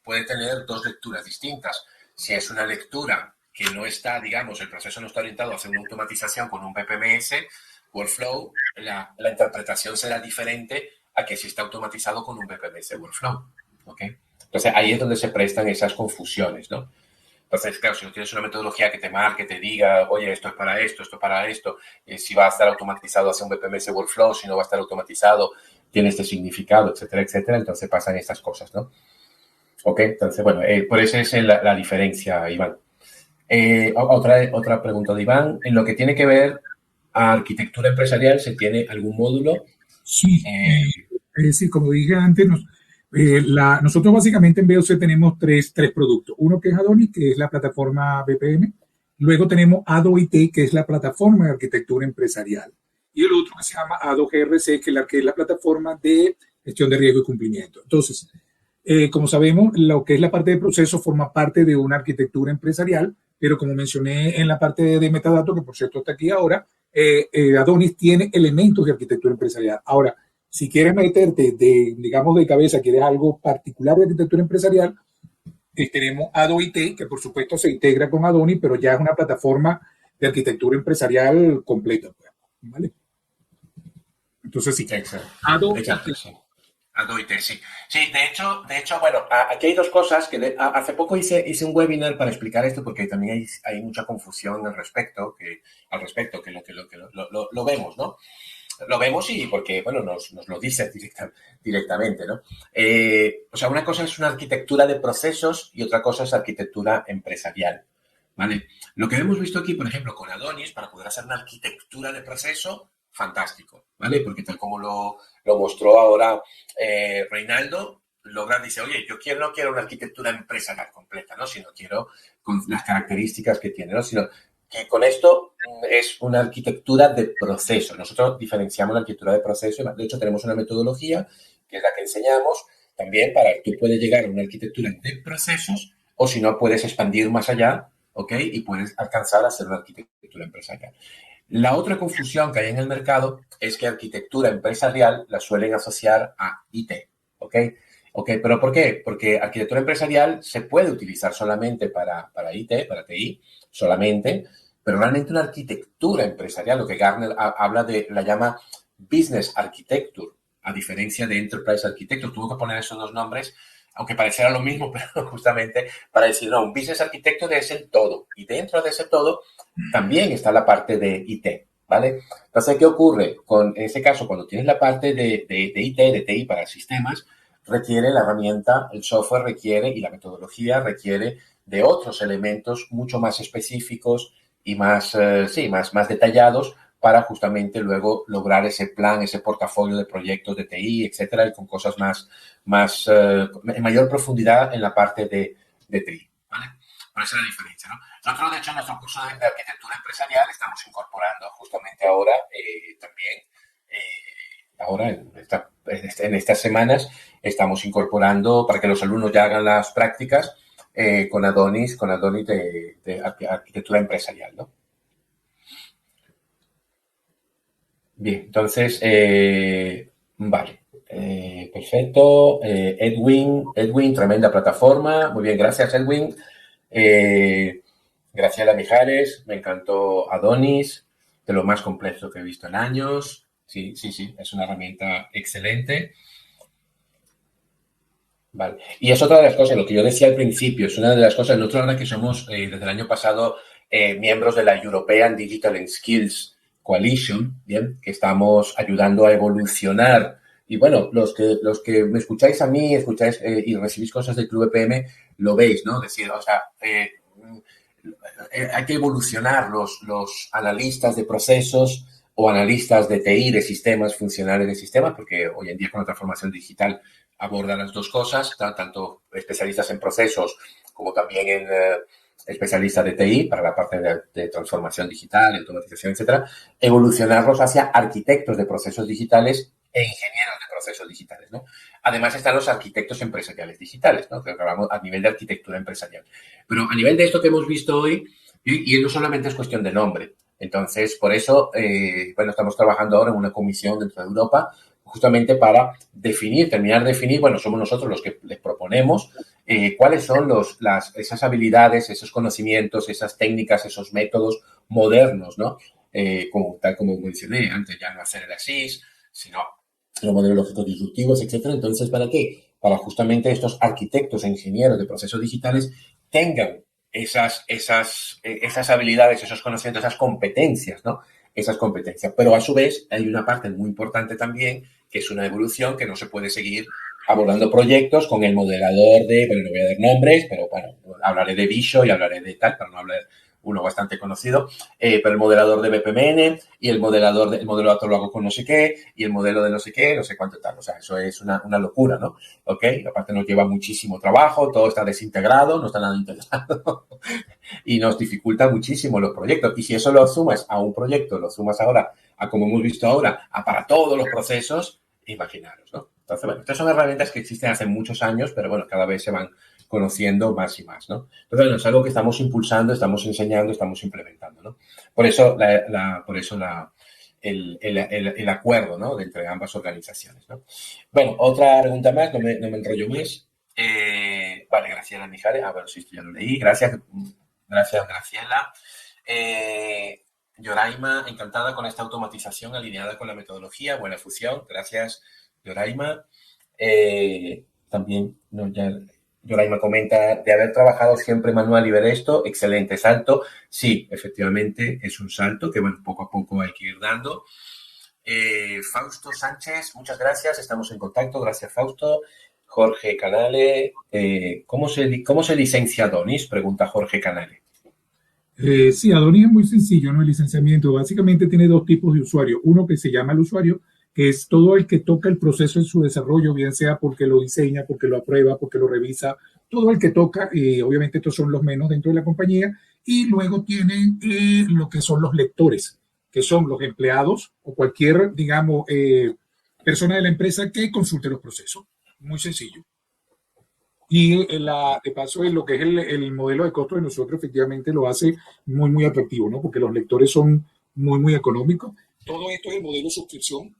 puede tener dos lecturas distintas. Si es una lectura que no está, digamos, el proceso no está orientado a hacer una automatización con un BPMS, Workflow, la interpretación será diferente a que si está automatizado con un BPMS Workflow. ¿Ok? Entonces ahí es donde se prestan esas confusiones, ¿no? Entonces, claro, si no tienes una metodología que te marque, te diga, oye, esto es para esto, si va a estar automatizado hacia un BPMS workflow, si no va a estar automatizado, tiene este significado, etcétera, etcétera, entonces pasan estas cosas, ¿no? Ok, entonces, bueno, por eso es la diferencia, Iván. Otra pregunta de Iván. En lo que tiene que ver a arquitectura empresarial, ¿se tiene algún módulo? Sí, Eh, es decir, como dije antes, nosotros básicamente en BOC tenemos tres productos. Uno que es Adonis, que es la plataforma BPM. Luego tenemos ADO-IT, que es la plataforma de arquitectura empresarial. Y el otro que se llama ADO-GRC, que es la plataforma de gestión de riesgo y cumplimiento. Entonces, como sabemos, lo que es la parte de proceso forma parte de una arquitectura empresarial, pero como mencioné en la parte de metadatos, que por cierto está aquí ahora, Adonis tiene elementos de arquitectura empresarial. Ahora, si quieres meterte digamos, de cabeza, quieres algo particular de arquitectura empresarial, tenemos ADO-IT, que por supuesto se integra con Adonis, pero ya es una plataforma de arquitectura empresarial completa, pues, ¿vale? Entonces sí, exacto, exacto, ADO-IT. sí. Adoite, sí. Sí, de hecho, bueno, aquí hay dos cosas que hace poco hice un webinar para explicar esto porque también hay mucha confusión al respecto, lo vemos, ¿no? Lo vemos y porque, bueno, nos lo dice directamente, ¿no? O sea, una cosa es una arquitectura de procesos y otra cosa es arquitectura empresarial, ¿vale? Lo que hemos visto aquí, por ejemplo, con Adonis, para poder hacer una arquitectura de proceso, fantástico, ¿vale? Porque tal como lo mostró ahora Reinaldo, dice, oye, no quiero una arquitectura empresarial completa, ¿no? Sino quiero con las características que tiene, ¿no? Sino que con esto es una arquitectura de proceso. Nosotros diferenciamos la arquitectura de proceso. De hecho, tenemos una metodología que es la que enseñamos también para que tú puedes llegar a una arquitectura de procesos o si no, puedes expandir más allá, ¿ok? Y puedes alcanzar a ser una arquitectura empresarial. La otra confusión que hay en el mercado es que arquitectura empresarial la suelen asociar a IT, ¿ok? ¿Ok? ¿Pero por qué? Porque arquitectura empresarial se puede utilizar solamente para IT, para TI, solamente, pero realmente una arquitectura empresarial, lo que Gartner habla la llama Business Architecture, a diferencia de Enterprise Architecture. Tuvo que poner esos dos nombres, aunque pareciera lo mismo, pero justamente para decir, no, un Business Architecture es el todo, y dentro de ese todo también está la parte de IT, ¿vale? Entonces, ¿qué ocurre? En ese caso, cuando tienes la parte de IT, de TI para sistemas, requiere la herramienta, el software requiere y la metodología requiere de otros elementos mucho más específicos y más, más detallados para justamente luego lograr ese plan, ese portafolio de proyectos de TI, etcétera, y con cosas en mayor profundidad en la parte de TI, ¿vale? Por esa es la diferencia, ¿no? Nosotros, de hecho, en nuestro curso de arquitectura empresarial estamos incorporando justamente ahora también, ahora en estas semanas, estamos incorporando para que los alumnos ya hagan las prácticas con Adonis de arquitectura empresarial, ¿no? Bien, entonces, vale. Perfecto. Edwin, tremenda plataforma. Muy bien, gracias, Edwin. Eh, Graciela Mijares, me encantó Adonis, de lo más complejo que he visto en años. Sí, sí, sí, es una herramienta excelente. Vale. Y es otra de las cosas, lo que yo decía al principio, es una de las cosas, nosotros ahora que somos desde el año pasado miembros de la European Digital Skills Coalition, ¿bien? Que estamos ayudando a evolucionar. Y bueno, los que me escucháis a mí, escucháis y recibís cosas del Club EPM, lo veis, ¿no? Decir, o sea, hay que evolucionar los analistas de procesos o analistas de TI, de sistemas, funcionales de sistemas, porque hoy en día con la transformación digital aborda las dos cosas, tanto especialistas en procesos como también en especialistas de TI para la parte de transformación digital, automatización, etcétera, evolucionarlos hacia arquitectos de procesos digitales e ingenieros de procesos digitales, ¿no? Además están los arquitectos empresariales digitales, ¿no? Que hablamos a nivel de arquitectura empresarial. Pero a nivel de esto que hemos visto hoy, y no solamente es cuestión de nombre. Entonces, por eso, bueno, estamos trabajando ahora en una comisión dentro de Europa justamente para terminar de definir, bueno, somos nosotros los que les proponemos cuáles son esas habilidades, esos conocimientos, esas técnicas, esos métodos modernos, ¿no? Tal como mencioné antes, ya no hacer el ASIS, sino los modelos lógicos disruptivos, etcétera. Entonces, ¿para qué? Para justamente estos arquitectos e ingenieros de procesos digitales tengan esas habilidades, esos conocimientos, esas competencias, ¿no? Esas competencias. Pero a su vez hay una parte muy importante también, que es una evolución que no se puede seguir abordando proyectos con el modelador de, bueno, no voy a dar nombres, pero bueno, hablaré de Visio y hablaré de tal, para no hablar uno bastante conocido, pero el modelador de BPMN y el modelador el modelo de datos lo hago con no sé qué y el modelo de no sé qué, no sé cuánto tal. O sea, eso es una locura, ¿no? ¿Ok? Aparte nos lleva muchísimo trabajo, todo está desintegrado, no está nada integrado y nos dificulta muchísimo los proyectos. Y si eso lo sumas a un proyecto, lo sumas ahora a como hemos visto ahora, a para todos los procesos, imaginaros, ¿no? Entonces, bueno, estas son herramientas que existen hace muchos años, pero bueno, cada vez se van conociendo más y más, ¿no? Entonces, bueno, es algo que estamos impulsando, estamos enseñando, estamos implementando, ¿no? Por eso, el acuerdo, ¿no? De entre ambas organizaciones, ¿no? Bueno, otra pregunta más, no me enrollo más. Vale, Graciela Mijares. Bueno, sí, esto ya lo leí. Gracias, Graciela. Yoraima, encantada con esta automatización alineada con la metodología. Buena fusión. Gracias, Yoraima. También, no, ya, Yoraima comenta, de haber trabajado siempre manual y ver esto, excelente salto. Sí, efectivamente, es un salto que, bueno, poco a poco hay que ir dando. Fausto Sánchez, muchas gracias, estamos en contacto. Gracias, Fausto. Jorge Canale, ¿cómo se licencia Adonis? Pregunta Jorge Canale. Sí, Adonis es muy sencillo, ¿no? El licenciamiento básicamente tiene dos tipos de usuario. Uno que se llama el usuario, que es todo el que toca el proceso en su desarrollo, bien sea porque lo diseña, porque lo aprueba, porque lo revisa, todo el que toca, obviamente estos son los menos dentro de la compañía, y luego tienen lo que son los lectores, que son los empleados o cualquier, digamos, persona de la empresa que consulte los procesos. Muy sencillo. Y de paso, lo que es el modelo de costo de nosotros efectivamente lo hace muy, muy atractivo, ¿no? Porque los lectores son muy, muy económicos. Todo esto es el modelo suscripción.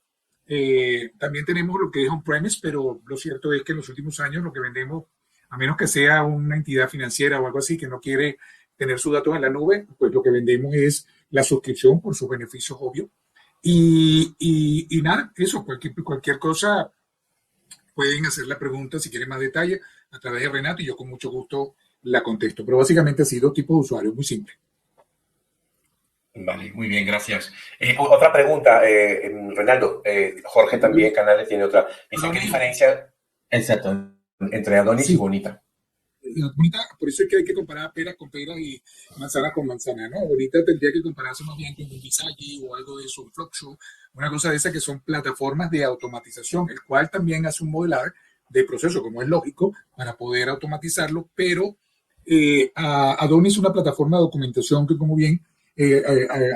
También tenemos lo que es on-premise, pero lo cierto es que en los últimos años lo que vendemos, a menos que sea una entidad financiera o algo así que no quiere tener sus datos en la nube, pues lo que vendemos es la suscripción por sus beneficios obvios. Y nada, eso, cualquier cosa pueden hacer la pregunta si quieren más detalle a través de Renato y yo con mucho gusto la contesto. Pero básicamente así, dos tipos de usuarios, muy simple. Vale, muy bien, gracias. Otra pregunta, Renaldo. Jorge también, Canales, tiene otra. Dice, ¿qué diferencia exacto entre Adonis y Sí, Bonita? Bonita, por eso es que hay que comparar peras con peras y manzanas con manzanas, ¿no? Bonita tendría que compararse más bien con un Visagi o algo de eso, un Fluxo, una cosa de esa que son plataformas de automatización, el cual también hace un modelar de proceso, como es lógico, para poder automatizarlo, pero Adonis es una plataforma de documentación que, como bien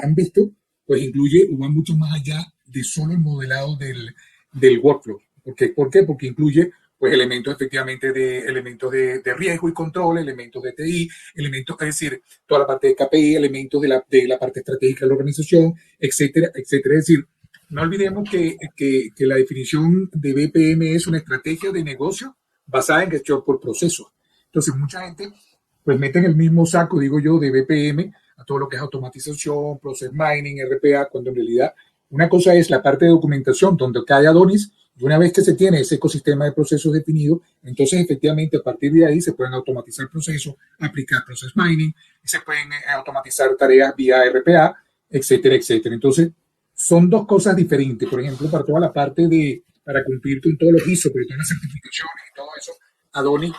han visto, pues incluye o va mucho más allá de solo el modelado del workflow. ¿Por qué? Porque incluye pues elementos efectivamente de riesgo y control, elementos de TI, elementos, es decir, toda la parte de KPI, elementos de la parte estratégica de la organización, etcétera, etcétera. Es decir, no olvidemos que la definición de BPM es una estrategia de negocio basada en gestión por procesos. Entonces, mucha gente pues mete en el mismo saco, digo yo, de BPM a todo lo que es automatización, process mining, RPA, cuando en realidad una cosa es la parte de documentación donde cae Adonis y una vez que se tiene ese ecosistema de procesos definido, entonces efectivamente a partir de ahí se pueden automatizar procesos, aplicar process mining, se pueden automatizar tareas vía RPA, etcétera, etcétera. Entonces, son dos cosas diferentes. Por ejemplo, para toda la parte para cumplir con todos los ISO, pero todas las certificaciones y todo eso, Adonis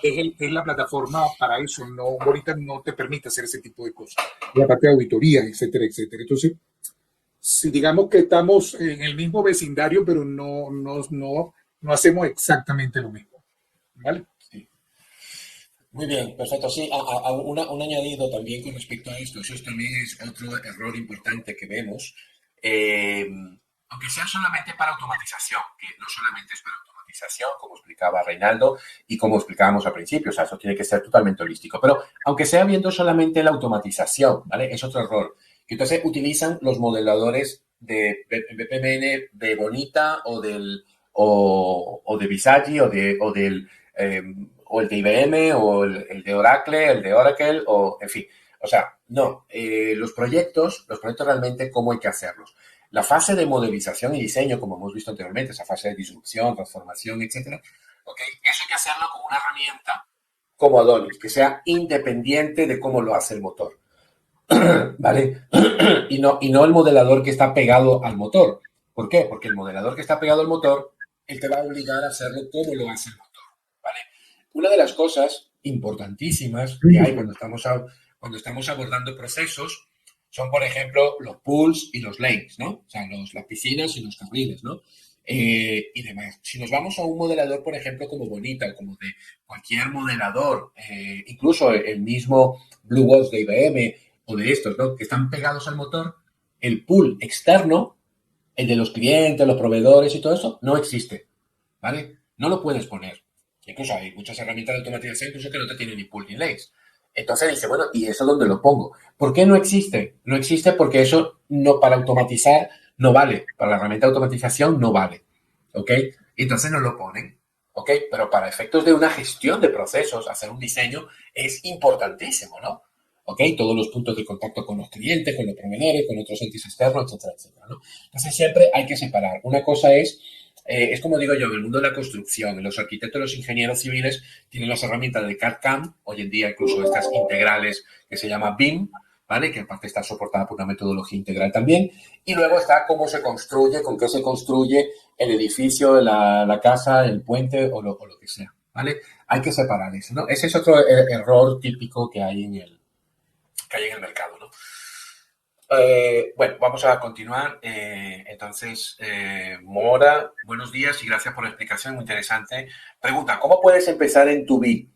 es la plataforma para eso. No, ahorita no te permite hacer ese tipo de cosas. La parte de auditoría, etcétera, etcétera. Entonces, si digamos que estamos en el mismo vecindario, pero no hacemos exactamente lo mismo. ¿Vale? Sí. Muy bien, perfecto. Sí, un añadido también con respecto a esto. Eso también es otro error importante que vemos. Eh, Aunque sea solamente para automatización, que no solamente es para automatización, como explicaba Reinaldo y como explicábamos al principio, o sea, eso tiene que ser totalmente holístico. Pero aunque sea viendo solamente la automatización, ¿vale? Es otro error. Que entonces utilizan los modeladores de BPMN de Bonita o de Visagi eh, o el de IBM o el de Oracle, el de Oracle, o en fin. O sea, no, los proyectos realmente, ¿cómo hay que hacerlos? La fase de modelización y diseño, como hemos visto anteriormente, esa fase de disrupción, transformación, etcétera, ¿okay? Eso hay que hacerlo con una herramienta como Adonis, que sea independiente de cómo lo hace el motor, ¿vale? Y no el modelador que está pegado al motor. ¿Por qué? Porque el modelador que está pegado al motor, él te va a obligar a hacerlo como lo hace el motor, ¿vale? Una de las cosas importantísimas que hay cuando estamos abordando procesos son, por ejemplo, los pools y los lanes, ¿no? O sea, las piscinas y los carriles, ¿no? Y demás. Si nos vamos a un modelador, por ejemplo, como Bonita o como de cualquier modelador, incluso el mismo Blue Walls de IBM o de estos, ¿no? Que están pegados al motor, el pool externo, el de los clientes, los proveedores y todo eso, no existe, ¿vale? No lo puedes poner. Incluso hay muchas herramientas de automatización incluso que no te tienen ni pool ni lanes. Entonces dice, bueno, ¿y eso dónde lo pongo? ¿Por qué no existe? No existe porque eso no, para automatizar no vale. Para la herramienta de automatización no vale. ¿Ok? Entonces no lo ponen. ¿Ok? Pero para efectos de una gestión de procesos, hacer un diseño es importantísimo, ¿no? ¿Ok? Todos los puntos de contacto con los clientes, con los proveedores, con otros entes externos, etcétera, etcétera, ¿no? Entonces siempre hay que separar. Una cosa es como digo yo, en el mundo de la construcción, los arquitectos, los ingenieros civiles tienen las herramientas de CAD/CAM, hoy en día incluso estas integrales que se llama BIM, ¿vale? Que aparte está soportada por una metodología integral también. Y luego está cómo se construye, con qué se construye el edificio, la casa, el puente o lo que sea, ¿vale? Hay que separar eso, ¿no? Ese es otro error típico que hay en el mercado, ¿no? Bueno, vamos a continuar. Entonces, Mora, buenos días y gracias por la explicación, muy interesante. Pregunta, ¿cómo puedes empezar en TuBi?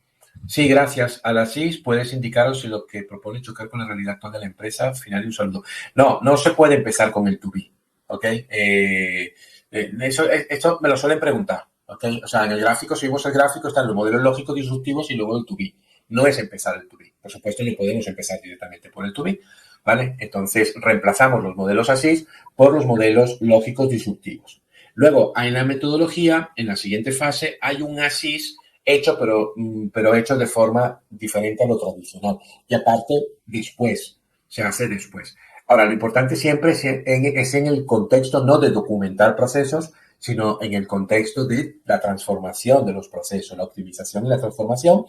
Sí, gracias. A las 6 puedes indicaros si lo que propone chocar con la realidad actual de la empresa, final y un saludo. No, no se puede empezar con el TuBi, ¿ok? Esto me lo suelen preguntar, ¿ok? O sea, en el gráfico, si vemos el gráfico, están los modelos lógicos disruptivos y luego el TuBi. No es empezar el TuBi. Por supuesto, no podemos empezar directamente por el TuBi, ¿vale? Entonces, reemplazamos los modelos ASIS por los modelos lógicos disruptivos. Luego, en la metodología, en la siguiente fase, hay un ASIS hecho, pero hecho de forma diferente a lo tradicional. Y aparte, después, se hace después. Ahora, lo importante siempre es en el contexto no de documentar procesos, sino en el contexto de la transformación de los procesos, la optimización y la transformación,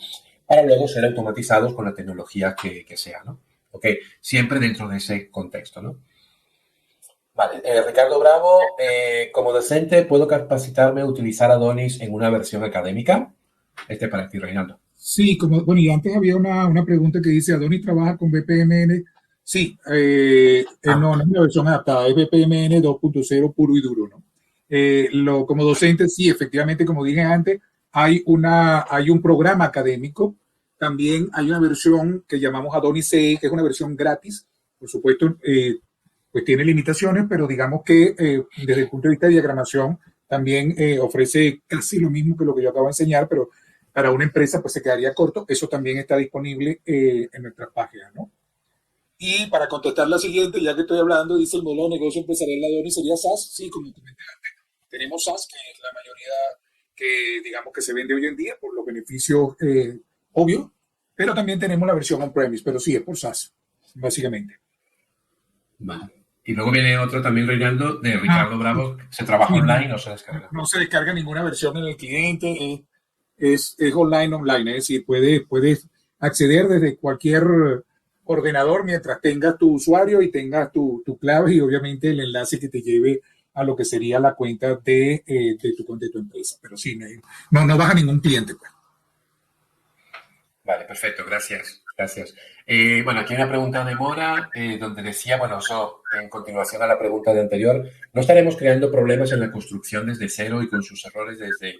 para luego ser automatizados con la tecnología que sea, ¿no? Ok, siempre dentro de ese contexto, ¿no? Vale, Ricardo Bravo, como docente, ¿puedo capacitarme a utilizar Adonis en una versión académica? Para ti, Reinaldo. Sí, como, bueno, y antes había una pregunta que dice, ¿Adonis trabaja con BPMN? Sí, no, no es una versión adaptada, es BPMN 2.0 puro y duro, ¿no? Como docente, sí, efectivamente, como dije antes, hay un programa académico, también hay una versión que llamamos Adonis CE, que es una versión gratis, por supuesto, pues tiene limitaciones, pero digamos que desde el punto de vista de diagramación también ofrece casi lo mismo que lo que yo acabo de enseñar, pero para una empresa pues se quedaría corto. Eso también está disponible en nuestras páginas, ¿no? Y para contestar la siguiente, ya que estoy hablando, dice el modelo de negocio empresarial de Adonis sería SaaS. Sí, como comenté antes, tenemos SaaS, que es la mayoría que digamos que se vende hoy en día por los beneficios obvios, pero también tenemos la versión on-premise, pero sí es por SaaS, básicamente. Vale. Y luego viene otro también, Reinaldo, de Ricardo Bravo. ¿Se trabaja Sí, online o se descarga? no se descarga ninguna versión en el cliente, es online, es decir, puedes acceder desde cualquier ordenador mientras tengas tu usuario y tengas tu clave y obviamente el enlace que te lleve a lo que sería la cuenta de tu empresa. Pero sí, no baja ningún cliente, pues. Vale, perfecto, gracias. Gracias. Bueno, aquí hay una pregunta de Mora, donde decía, bueno, eso en continuación a la pregunta de anterior, ¿no estaremos creando problemas en la construcción desde cero y con sus errores de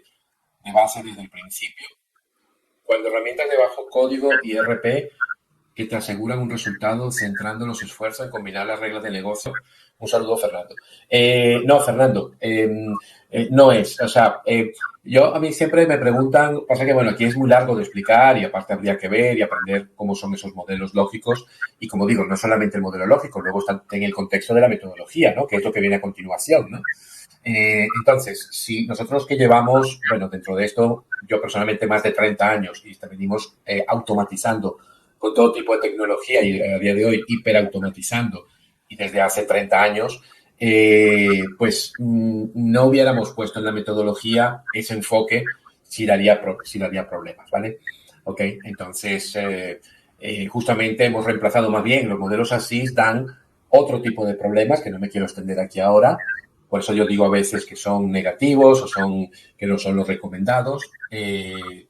base desde el principio? Cuando herramientas de bajo código y RP que te aseguran un resultado centrando los esfuerzos en combinar las reglas de negocio. Un saludo, Fernando. No, Fernando, no es. O sea, a mí siempre me preguntan, pasa que, bueno, aquí es muy largo de explicar y aparte habría que ver y aprender cómo son esos modelos lógicos. Y como digo, no solamente el modelo lógico, luego está en el contexto de la metodología, ¿no? Que es lo que viene a continuación, ¿no? Entonces, si nosotros que llevamos, bueno, dentro de esto, yo personalmente más de 30 años y venimos automatizando con todo tipo de tecnología y a día de hoy hiperautomatizando y desde hace 30 años, pues no hubiéramos puesto en la metodología ese enfoque si daría problemas, ¿vale? ¿ok? Entonces, justamente hemos reemplazado más bien los modelos ASIS dan otro tipo de problemas que no me quiero extender aquí ahora. Por eso yo digo a veces que son negativos o que no son los recomendados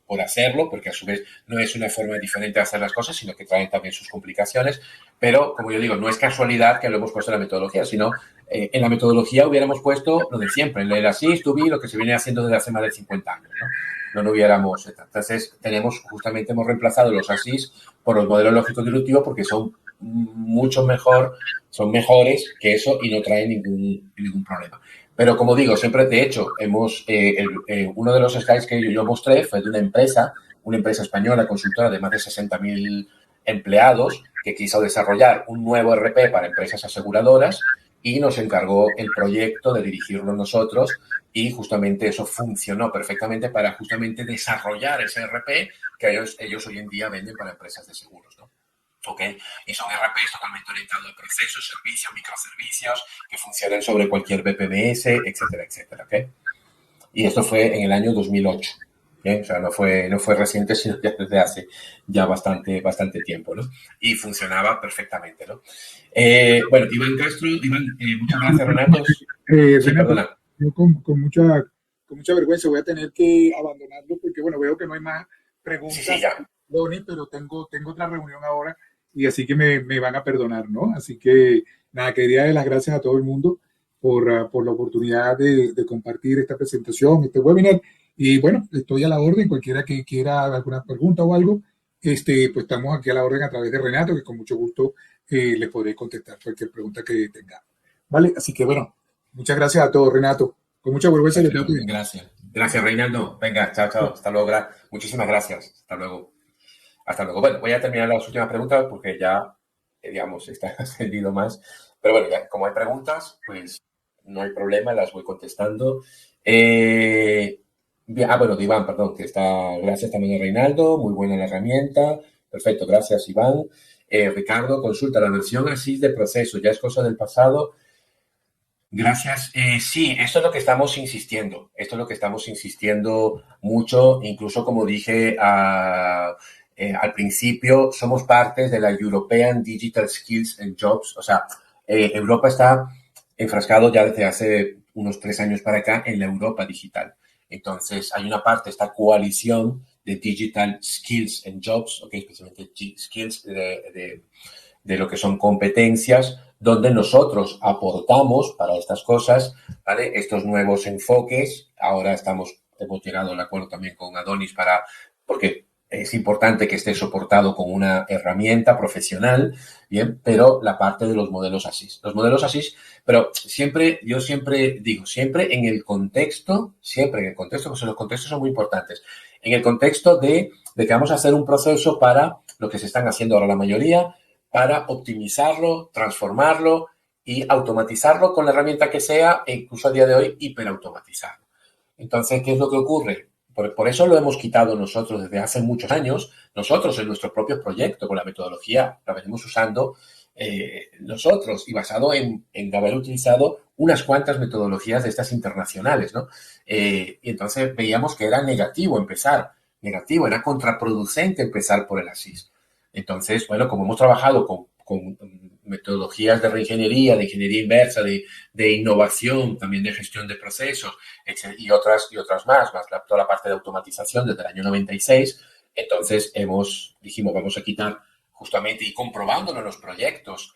por hacerlo, porque a su vez no es una forma diferente de hacer las cosas, sino que traen también sus complicaciones. Pero, como yo digo, no es casualidad que lo hemos puesto en la metodología, sino en la metodología hubiéramos puesto lo de siempre, el ASIS, TUBI, lo que se viene haciendo desde hace más de 50 años, ¿no? No lo hubiéramos. Entonces, hemos reemplazado los ASIS por los modelos lógicos dilutivos porque son mucho mejor, son mejores que eso y no traen ningún problema. Pero como digo, siempre, de hecho, uno de los slides que yo mostré fue de una empresa española, consultora de más de 60.000 empleados, que quiso desarrollar un nuevo RP para empresas aseguradoras y nos encargó el proyecto de dirigirlo nosotros y justamente eso funcionó perfectamente para justamente desarrollar ese RP que ellos hoy en día venden para empresas de seguros, ¿no? ¿Ok? Y son RPs totalmente orientados a procesos, servicios, microservicios que funcionan sobre cualquier BPMS, etcétera, etcétera, ¿ok? Y esto fue en el año 2008. ¿Okay? O sea, no fue reciente, sino ya desde hace ya bastante tiempo, ¿no? Y funcionaba perfectamente, ¿no? Bueno, Iván Castro, muchas gracias, Renato. Sí, Renato, perdona. yo con mucha vergüenza voy a tener que abandonarlo porque, bueno, veo que no hay más Sí, preguntas, ya. Donny, pero tengo otra reunión ahora y así que me van a perdonar, ¿no? Así que, nada, quería dar las gracias a todo el mundo por la oportunidad de compartir esta presentación, este webinar. Y bueno, estoy a la orden, cualquiera que quiera alguna pregunta o algo, pues estamos aquí a la orden a través de Renato, que con mucho gusto les podré contestar cualquier pregunta que tenga. ¿Vale? Así que bueno, muchas gracias a todos, Renato. Con mucha vergüenza le tengo que dejar. Gracias. Gracias, Reinaldo. Venga, chao, chao. Hasta luego. Muchísimas gracias. Hasta luego. Hasta luego. Bueno, voy a terminar las últimas preguntas porque ya, digamos, está extendido más. Pero bueno, ya, como hay preguntas, pues no hay problema, las voy contestando. Bueno, de Iván, perdón, que está. Gracias también a Reinaldo. Muy buena la herramienta. Perfecto, gracias, Iván. Ricardo, consulta la versión así de proceso. Ya es cosa del pasado. Gracias. Sí, esto es lo que estamos insistiendo. Esto es lo que estamos insistiendo mucho. Incluso como dije al principio, somos parte de la European Digital Skills and Jobs. O sea, Europa está enfrascado ya desde hace unos 3 años para acá en la Europa digital. Entonces, hay una parte, esta coalición de Digital Skills and Jobs, okay, especialmente skills de lo que son competencias, donde nosotros aportamos para estas cosas, ¿vale? Estos nuevos enfoques. Ahora hemos llegado al acuerdo también con Adonis porque es importante que esté soportado con una herramienta profesional, bien, pero la parte de los modelos ASIS. Los modelos ASIS, pero yo siempre digo, siempre en el contexto, porque los contextos son muy importantes, en el contexto de que vamos a hacer un proceso para lo que se están haciendo ahora la mayoría, para optimizarlo, transformarlo y automatizarlo con la herramienta que sea e incluso a día de hoy hiperautomatizarlo. Entonces, ¿qué es lo que ocurre? Por eso lo hemos quitado nosotros desde hace muchos años. Nosotros en nuestro propio proyecto con la metodología la venimos usando nosotros y basado en haber utilizado unas cuantas metodologías de estas internacionales, ¿no? Y entonces veíamos que era negativo, era contraproducente empezar por el ASIS. Entonces, bueno, como hemos trabajado con metodologías de reingeniería, de ingeniería inversa, de innovación, también de gestión de procesos, y otras más toda la parte de automatización desde el año 96, entonces dijimos, vamos a quitar justamente y comprobándolo en los proyectos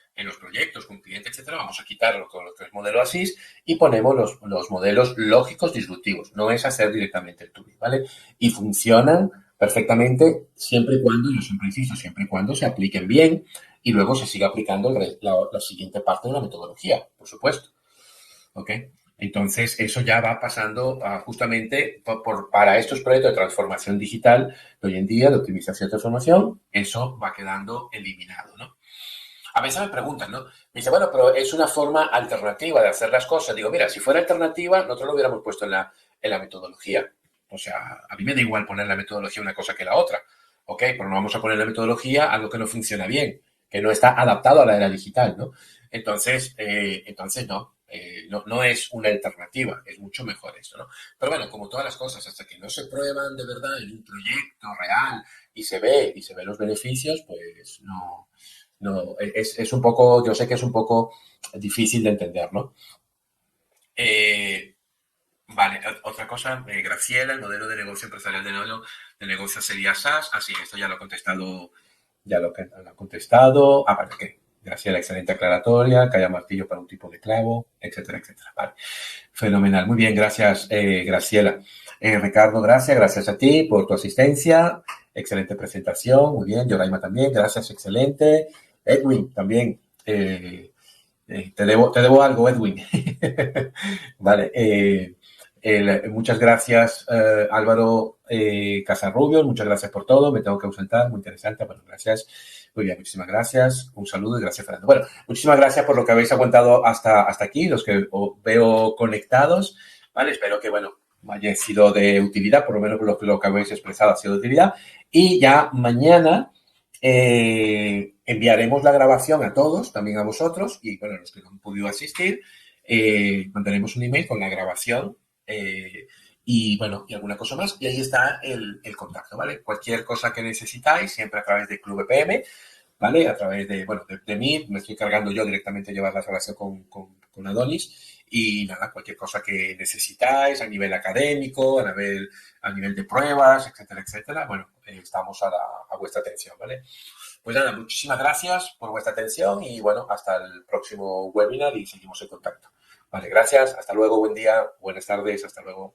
con clientes, etcétera, vamos a quitar lo que es modelo ASIS y ponemos los modelos lógicos disruptivos. No es hacer directamente el tuning, ¿vale? Y funcionan perfectamente siempre y cuando, yo siempre insisto, siempre y cuando se apliquen bien y luego se siga aplicando la siguiente parte de la metodología, por supuesto. ¿Ok? Entonces, eso ya va pasando justamente para estos proyectos de transformación digital de hoy en día, de optimización y transformación, eso va quedando eliminado, ¿no? A veces me preguntan, ¿no? Me dice, bueno, pero es una forma alternativa de hacer las cosas. Digo, mira, si fuera alternativa, nosotros lo hubiéramos puesto en la metodología. O sea, a mí me da igual poner en la metodología una cosa que la otra. ¿Ok? Pero no vamos a poner en la metodología algo que no funciona bien, que no está adaptado a la era digital, ¿no? Entonces no. no es una alternativa, es mucho mejor esto, ¿no? Pero bueno, como todas las cosas, hasta que no se prueban de verdad en un proyecto real y se ve los beneficios, pues es un poco, yo sé que es un poco difícil de entender, ¿no? Eh, Vale, otra cosa, Graciela, el modelo de negocio empresarial de negocio sería SaaS. Ah, sí, esto ya lo he contestado, lo he contestado. Ah, vale, ok. Graciela, excelente aclaratoria, que haya martillo para un tipo de clavo, etcétera, etcétera. Vale, fenomenal. Muy bien, gracias, Graciela. Ricardo, gracias a ti por tu asistencia. Excelente presentación, muy bien. Yoraima también, gracias, excelente. Edwin, también. Te debo algo, Edwin. Vale. Muchas gracias, Álvaro Casarrubios. Muchas gracias por todo. Me tengo que ausentar. Muy interesante. Bueno, gracias. Muy bien, muchísimas gracias. Un saludo y gracias, Fernando. Bueno, muchísimas gracias por lo que habéis aguantado hasta aquí, los que os veo conectados. Vale, espero que, bueno, haya sido de utilidad, por lo menos lo que habéis expresado ha sido de utilidad. Y ya mañana enviaremos la grabación a todos, también a vosotros, y bueno, los que no han podido asistir, mandaremos un email con la grabación y bueno, y alguna cosa más. Y ahí está el contacto, ¿vale? Cualquier cosa que necesitáis, siempre a través de Club EPM, ¿vale? A través de mí, me estoy cargando yo directamente llevar la relación con Adonis. Y nada, cualquier cosa que necesitáis a nivel académico, a nivel de pruebas, etcétera, etcétera, bueno, estamos a vuestra atención, ¿vale? Pues nada, muchísimas gracias por vuestra atención y bueno, hasta el próximo webinar y seguimos en contacto. Vale, gracias, hasta luego, buen día, buenas tardes, hasta luego.